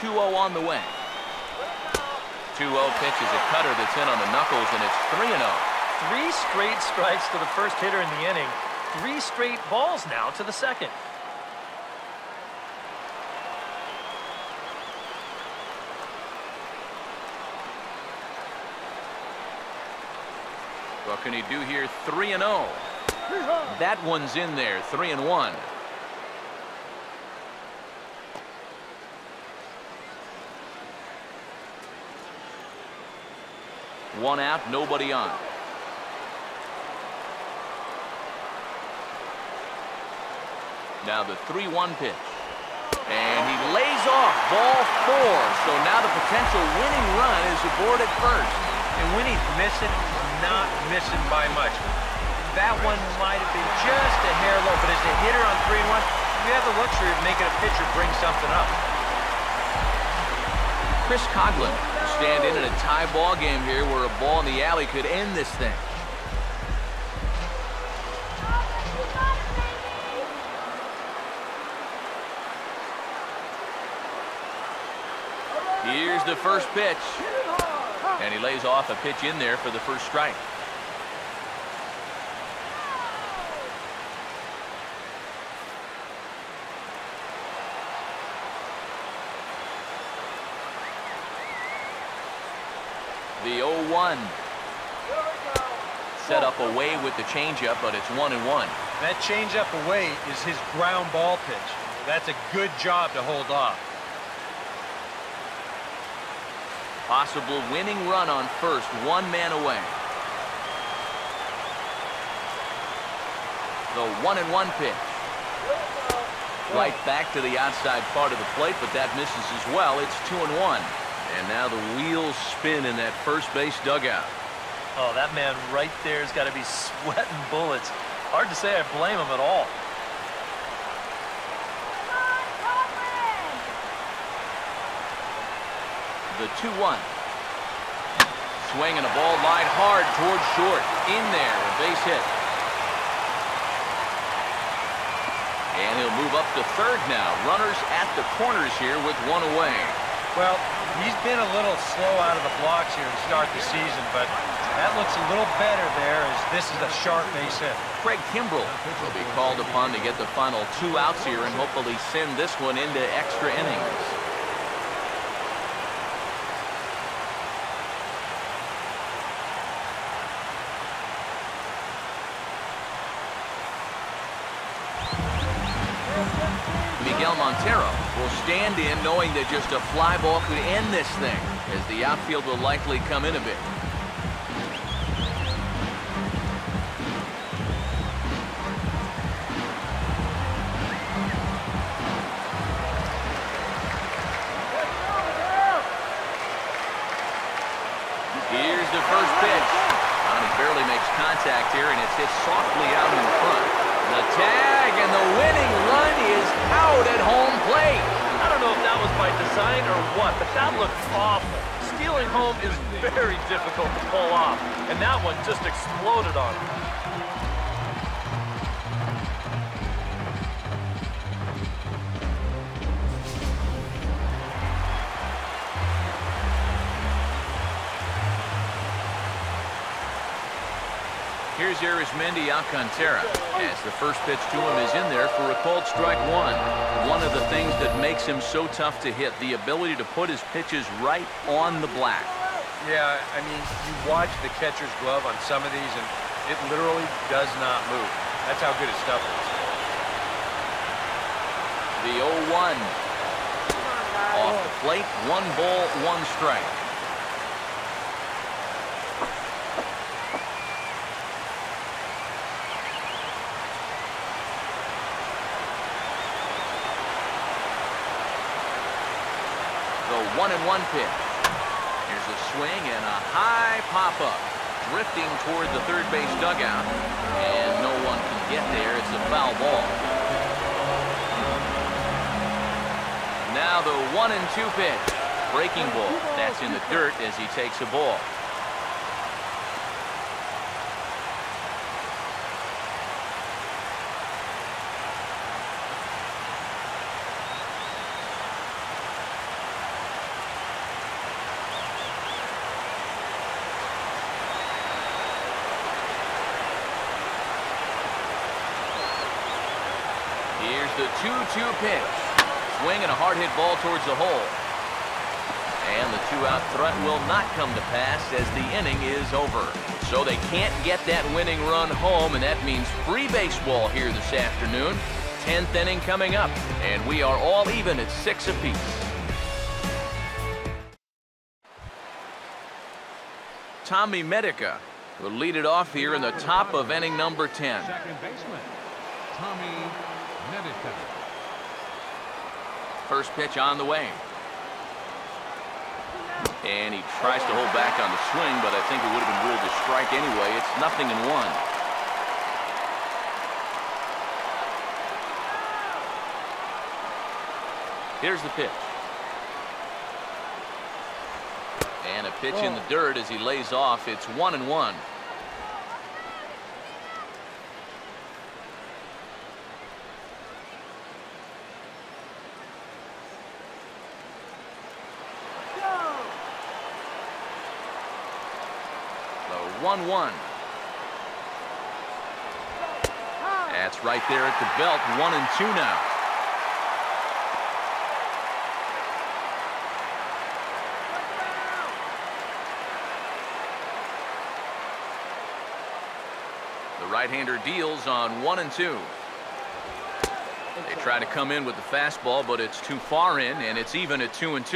(2-0) on the way. 2-0 pitch is a cutter that's in on the knuckles, and it's 3-0. 3 straight strikes to the first hitter in the inning. 3 straight balls now to the second. What can he do here? 3-0. That one's in there. 3-1. One out, nobody on. Now the 3-1 pitch. And he lays off ball 4. So now the potential winning run is aboard at first. And when he's missing, not missing by much. That one might have been just a hair low, but as a hitter on 3-1, you have the luxury of making a pitcher bring something up. Chris Coughlin will stand in a tie ball game here where a ball in the alley could end this thing. Here's the first pitch. And he lays off a pitch in there for the first strike. The 0-1. Set up away with the changeup, but it's 1-1. That changeup away is his ground ball pitch. That's a good job to hold off. Possible winning run on first, 1 man away. The 1-1 pitch. Right back to the outside part of the plate, but that misses as well. It's 2-1. And now the wheels spin in that first base dugout. Oh, that man right there has got to be sweating bullets. Hard to say I blame him at all. The 2-1. Swinging a ball line hard towards short. In there, a base hit. And he'll move up to third now. Runners at the corners here with one away. Well, he's been a little slow out of the blocks here to start the season, but that looks a little better there as this is a sharp base hit. Craig Kimbrell will be called upon to get the final 2 outs here and hopefully send this one into extra innings. Miguel Montero will stand in knowing that just a fly ball could end this thing as the outfield will likely come in a bit. Here's the first pitch. He barely makes contact here, and it's hit softly out in front. The tag, and the winning run is out at home plate. I don't know if that was by design or what, but that looked awful. Stealing home is very difficult to pull off, and that one just exploded on him. Here's Arismendi Alcantara as the first pitch to him is in there for a called strike 1. One of the things that makes him so tough to hit, the ability to put his pitches right on the black. Yeah, I mean, you watch the catcher's glove on some of these, and it literally does not move. That's how good his stuff is. The 0-1. Off the plate, 1 ball, 1 strike. The 1-1 pitch. Here's a swing and a high pop-up. Drifting toward the third base dugout. And no one can get there. It's a foul ball. Now the 1-2 pitch. Breaking ball. That's in the dirt as he takes a ball. Here's the 2-2 pitch. Swing and a hard hit ball towards the hole. And the 2-out threat will not come to pass as the inning is over. So they can't get that winning run home, and that means free baseball here this afternoon. 10th inning coming up, and we are all even at 6 apiece. Tommy Medica will lead it off here in the top of inning number 10. Second baseman, Tommy Medica. First pitch on the way. And he tries to hold back on the swing, but I think it would have been ruled a strike anyway. It's 0-1. Here's the pitch. And a pitch in the dirt as he lays off. It's 1-1. The 1-1. That's right there at the belt. 1-2 now. The right-hander deals on 1-2. They try to come in with the fastball, but it's too far in, and it's even at 2-2.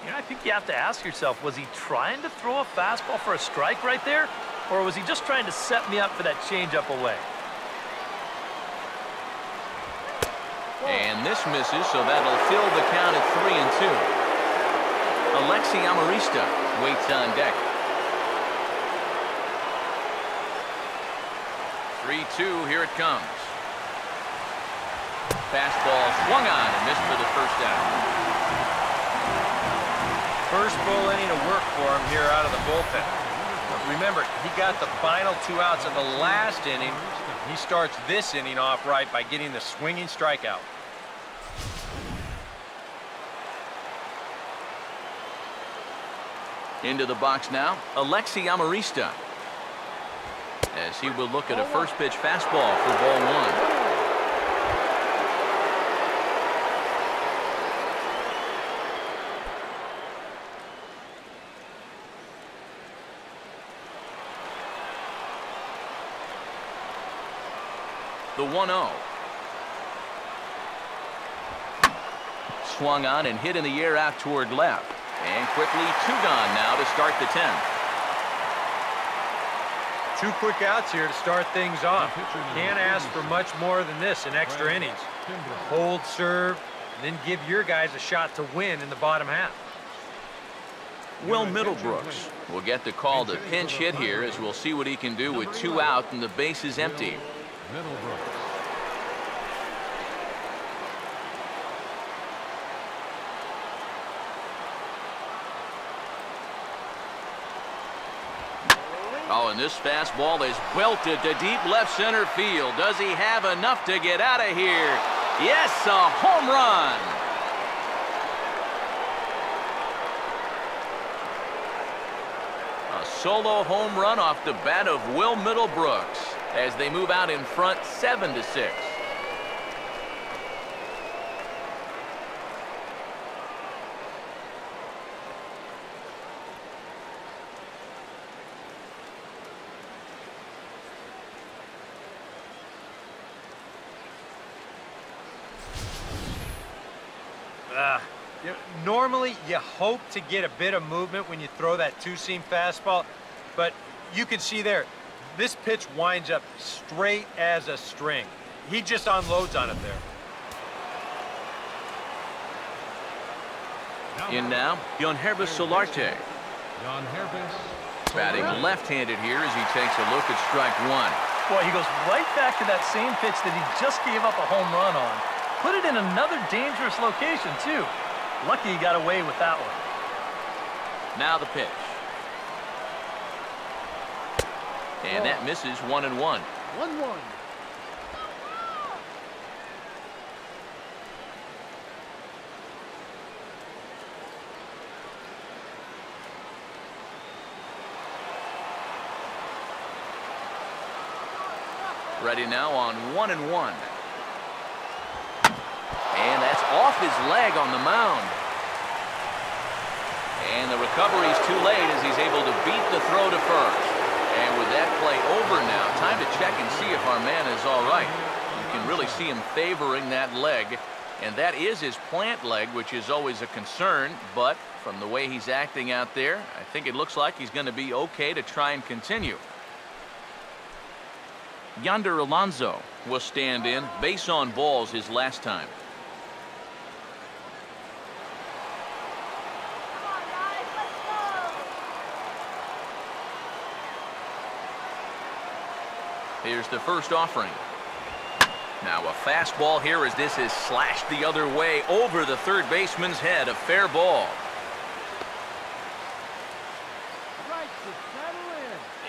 You know, I think you have to ask yourself, was he trying to throw a fastball for a strike right there? Or was he just trying to set me up for that changeup away? And this misses, so that'll fill the count at 3-2. Alexi Amarista waits on deck. 3-2, here it comes. Fastball swung on and missed for the first out. First full inning of work for him here out of the bullpen. But remember, he got the final 2 outs in the last inning. He starts this inning off right by getting the swinging strikeout. Into the box now, Alexi Amarista. As he will look at a first pitch fastball for ball 1. The 1-0. Swung on and hit in the air out toward left. And quickly 2 gone now to start the 10th. 2 quick outs here to start things off. Can't ask for much more than this in extra innings. Hold, serve, and then give your guys a shot to win in the bottom half. Will Middlebrooks will get the call to pinch hit here, as we'll see what he can do with 2 out and the base is empty. Oh, and this fastball is belted to deep left center field. Does he have enough to get out of here? Yes, a home run. A solo home run off the bat of Will Middlebrooks as they move out in front 7-6. Normally, you hope to get a bit of movement when you throw that 2-seam fastball, but you can see there, this pitch winds up straight as a string. He just unloads on it there. In now, Yonhervis Solarte. Batting left-handed here as he takes a look at strike 1. Boy, he goes right back to that same pitch that he just gave up a home run on. Put it in another dangerous location, too. Lucky he got away with that one. Now the pitch. And that misses 1-1. 1-1. Ready now on 1-1. And that's off his leg on the mound. And the recovery's too late as he's able to beat the throw to first. And with that play over now, time to check and see if our man is all right. You can really see him favoring that leg. And that is his plant leg, which is always a concern. But from the way he's acting out there, I think it looks like he's going to be okay to try and continue. Yonder Alonso will stand in, base on balls his last time. Here's the first offering. Now a fastball here as this is slashed the other way over the third baseman's head. A fair ball.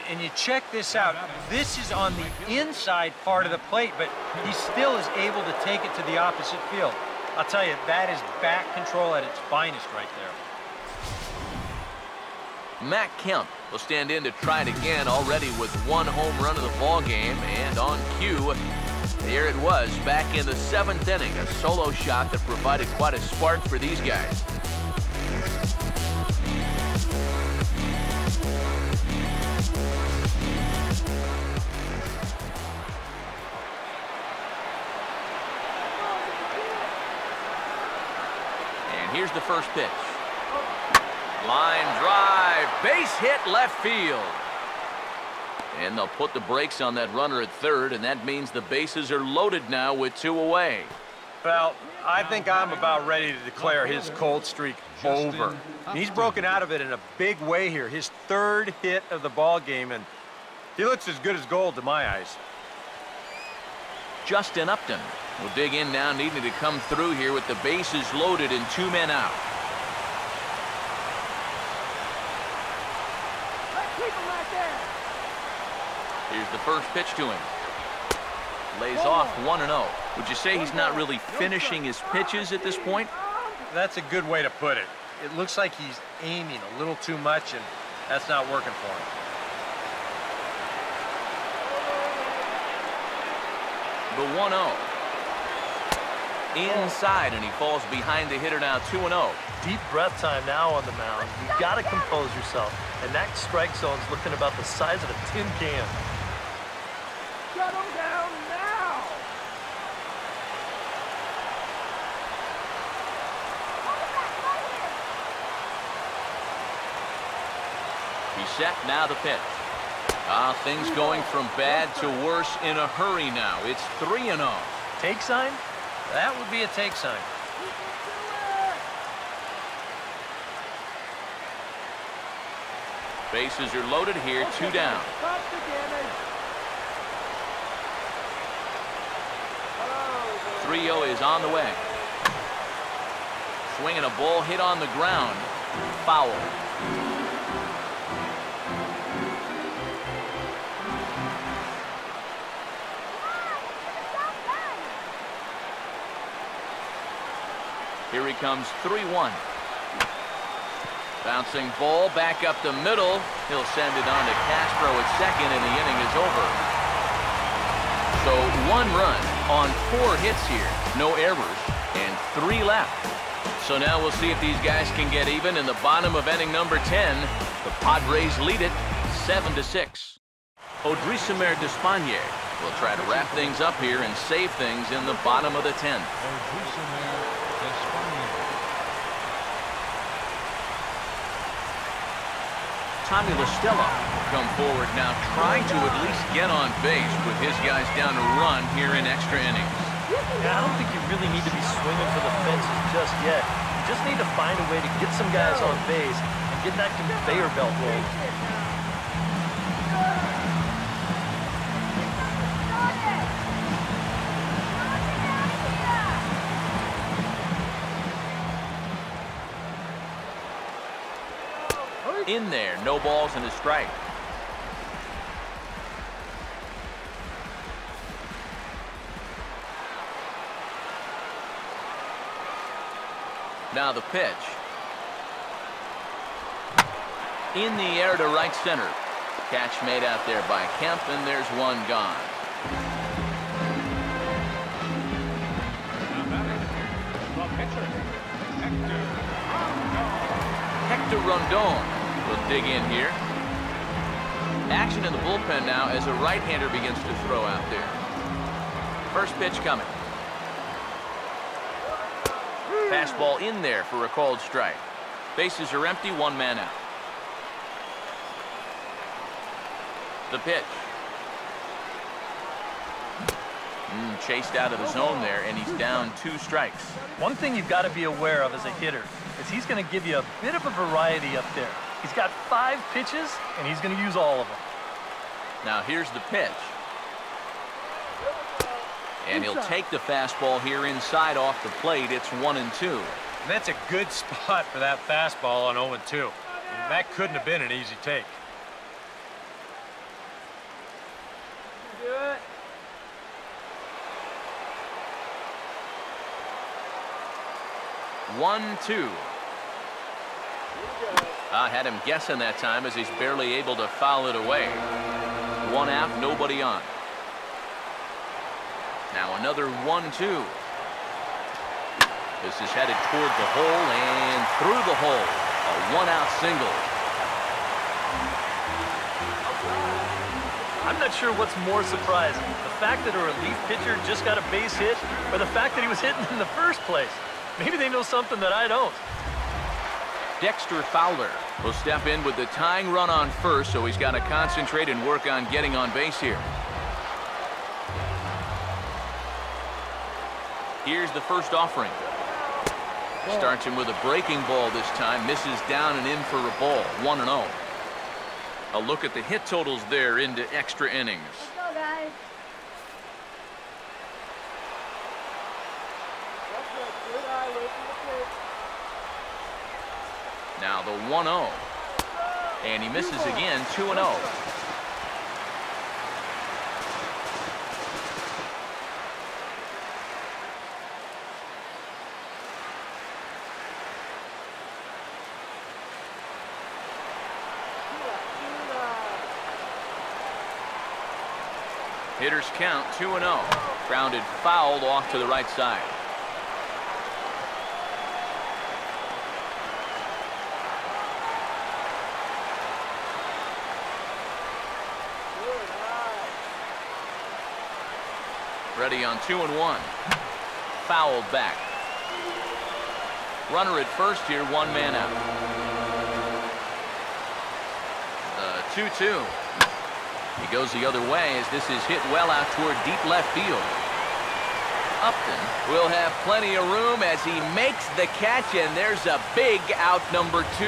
And you check this out. This is on the inside part of the plate, but he still is able to take it to the opposite field. I'll tell you, that is bat control at its finest right there. Matt Kemp will stand in to try it again, already with 1 home run of the ball game. And on cue, there it was back in the 7th inning. A solo shot that provided quite a spark for these guys. Here's the first pitch. Line drive, base hit left field. And they'll put the brakes on that runner at third, and that means the bases are loaded now with 2 away. Well, I think I'm about ready to declare his cold streak over. He's broken out of it in a big way here. His third hit of the ball game, and he looks as good as gold to my eyes. Justin Upton will dig in now, needing to come through here with the bases loaded and 2 men out. Let's keep him right there. Here's the first pitch to him. Lays off 1-0. Would you say he's not really finishing his pitches at this point? That's a good way to put it. It looks like he's aiming a little too much, and that's not working for him. The 1-0. Inside, and he falls behind the hitter now 2-0. Deep breath time now on the mound. You've got to compose yourself. And that strike zone's looking about the size of a tin can. Shut him down now. He's set, now the pitch. Things going from bad to worse in a hurry now. It's 3-0. Take sign? That would be a take sign. Bases are loaded here, 2 down. Stop the damage. 3-0 is on the way. Swinging a ball hit on the ground. Foul. Here he comes, 3-1. Bouncing ball back up the middle. He'll send it on to Castro at second, and the inning is over. So 1 run on 4 hits here. No errors, and 3 left. So now we'll see if these guys can get even in the bottom of inning number 10. The Padres lead it 7-6. Odrisamer Despaigne will try to wrap things up here and save things in the bottom of the 10th. Tommy LaStella come forward now, trying to at least get on base with his guys down to run here in extra innings. Yeah, I don't think you really need to be swinging for the fences just yet. You just need to find a way to get some guys on base and get that conveyor belt rolling. In there, no balls and a strike. Now the pitch. In the air to right center. Catch made out there by Kemp, and there's one gone. Hector Rondon will dig in here. Action in the bullpen now as a right-hander begins to throw out there. First pitch coming. Fastball in there for a called strike. Bases are empty, 1 man out. The pitch. Chased out of the zone there, and he's down 2 strikes. One thing you've got to be aware of as a hitter is he's going to give you a bit of a variety up there. He's got 5 pitches, and he's going to use all of them. Now here's the pitch. And he'll take the fastball here inside off the plate. It's 1-2. And that's a good spot for that fastball on 0-2. That couldn't have been an easy take. Do it. One, two. I had him guessing that time as he's barely able to foul it away. 1 out, nobody on. Now another 1-2. This is headed toward the hole and through the hole. A 1-out single. I'm not sure what's more surprising, the fact that a relief pitcher just got a base hit or the fact that he was hitting in the first place. Maybe they know something that I don't. Dexter Fowler will step in with the tying run on first, so he's got to concentrate and work on getting on base here. Here's the first offering. Starts him with a breaking ball this time. Misses down and in for a ball. 1-0. A look at the hit totals there into extra innings. Let's go, guys. Now the 1-0. And he misses again. 2-0. Hitters count 2-0. Grounded fouled off to the right side. Ready on 2-1. Fouled back. Runner at first here, one man out. The 2-2. He goes the other way as this is hit well out toward deep left field. Upton will have plenty of room as he makes the catch, and there's a big out number 2.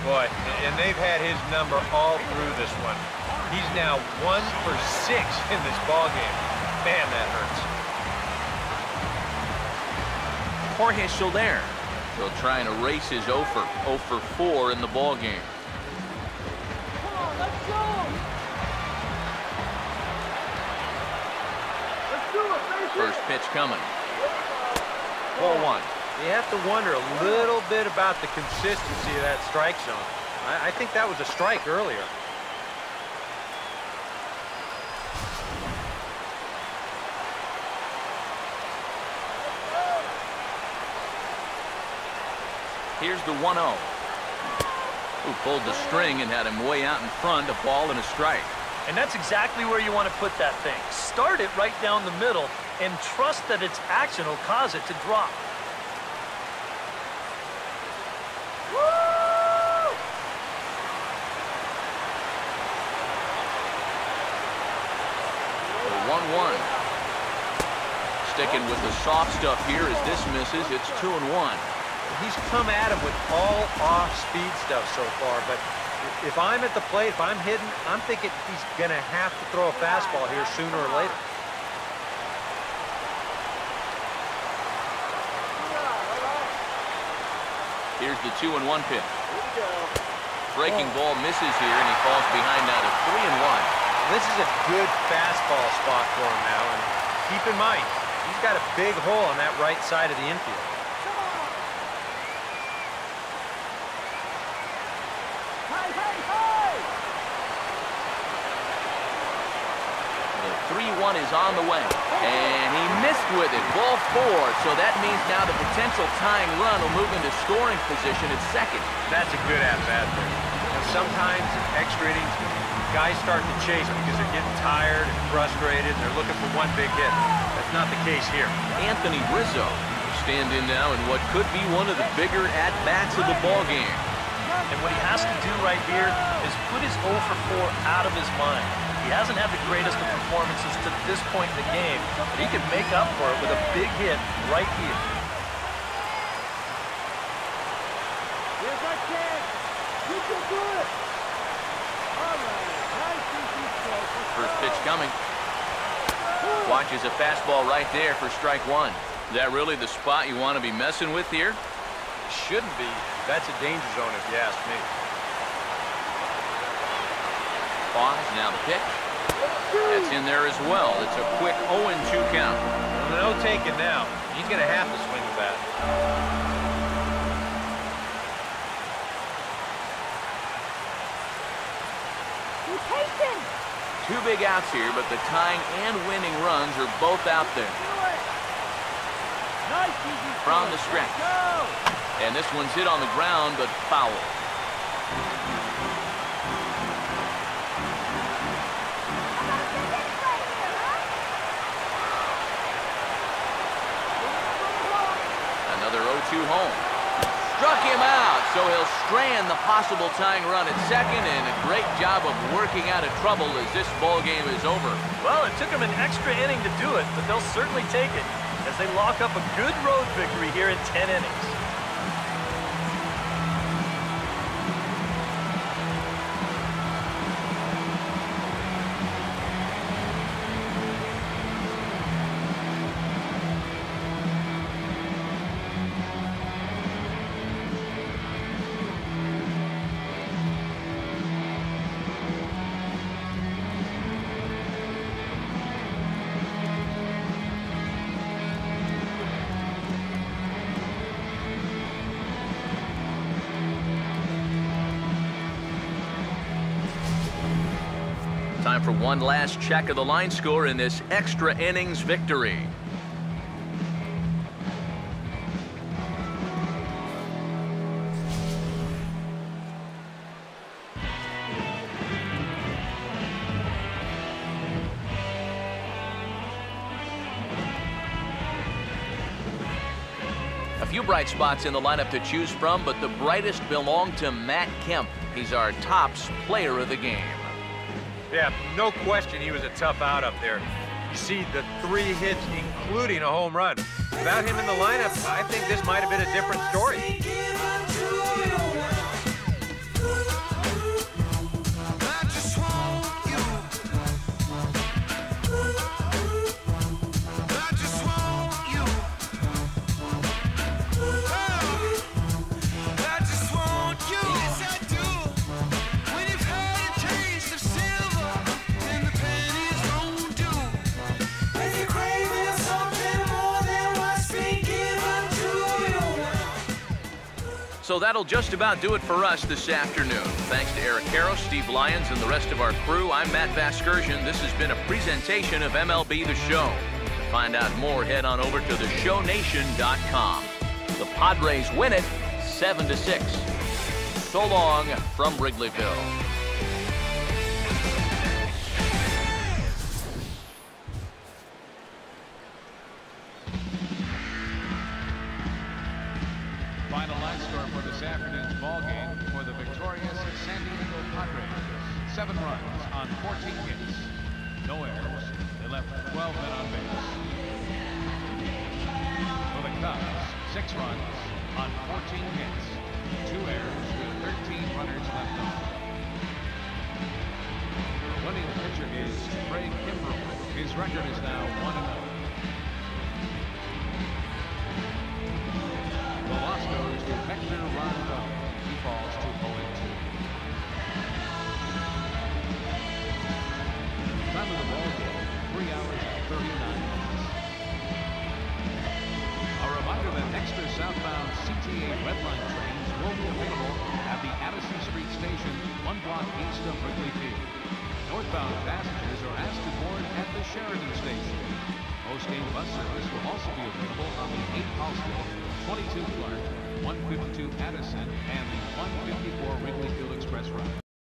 Boy, and they've had his number all through this one. He's now 1 for 6 in this ball game. Man, that hurts. Jorge Soler will try and erase his 0 for 4 in the ball game. First pitch coming. 4-1. You have to wonder a little bit about the consistency of that strike zone. I think that was a strike earlier. Here's the 1-0. Who pulled the string and had him way out in front, a ball and a strike. And that's exactly where you want to put that thing. Start it right down the middle and trust that its action will cause it to drop. The 1-1. Sticking with the soft stuff here as this misses. It's 2-1. He's come at him with all off-speed stuff so far, but if I'm at the plate, if I'm hitting, I'm thinking he's going to have to throw a fastball here sooner or later. Here's the 2-1 pitch. Breaking ball misses here, and he falls behind now to 3-1. This is a good fastball spot for him now, and keep in mind, he's got a big hole on that right side of the infield. The 3-1 is on the way, and he missed with it. Ball 4, so that means now the potential tying run will move into scoring position at second. That's a good at-bat there. And sometimes in extra innings, guys start to chase because they're getting tired and frustrated, and they're looking for one big hit. That's not the case here. Anthony Rizzo will stand in now in what could be one of the bigger at-bats of the ball game. And what he has to do right here is put his 0 for 4 out of his mind. He hasn't had the greatest of performances to this point in the game, but he can make up for it with a big hit right here. Here's our chance. You can do it. All right. Nice easy strike. First pitch coming. Watches a fastball right there for strike 1. Is that really the spot you want to be messing with here? Shouldn't be. That's a danger zone if you ask me. Pause, now the pitch. That's in there as well. It's a quick 0-2 count. No taking now. He's going to have to swing the bat. He's chasing. 2 big outs here, but the tying and winning runs are both out there. Nice easy From the stretch. Go. And this one's hit on the ground, but foul. Another 0-2 home. struck him out, so he'll strand the possible tying run at second, and a great job of working out of trouble as this ball game is over. Well, it took them an extra inning to do it, but they'll certainly take it as they lock up a good road victory here in 10 innings. Time for one last check of the line score in this extra innings victory. A few bright spots in the lineup to choose from, but the brightest belong to Matt Kemp. He's our tops player of the game. Yeah, no question he was a tough out up there. You see the 3 hits, including a home run. Without him in the lineup, I think this might have been a different story. So that'll just about do it for us this afternoon. Thanks to Eric Harrow, Steve Lyons, and the rest of our crew, I'm Matt Vasgersian. This has been a presentation of MLB The Show. To find out more, head on over to theshownation.com. The Padres win it 7-6. So long from Wrigleyville. Final line score for this afternoon's ball game for the victorious San Diego Padres. 7 runs on 14 hits. No errors. They left 12 men on base. For the Cubs, 6 runs on 14 hits. 2 errors with 13 runners left on. The winning pitcher is Craig Kimbrell. His record is now 1-0. The loss goes to Hector Rondon. He falls to 0-2. Time of the ball game, 3 hours and 39 minutes. A reminder that extra southbound CTA Red Line trains will be available at the Addison Street Station, 1 block east of Wrigley Field. Northbound passengers are asked to board at the Sheridan Station. Post-game bus service will also be available on the 8 Halsted, 22 Clark, 152 Addison, and the 154 Wrigley Field Express route.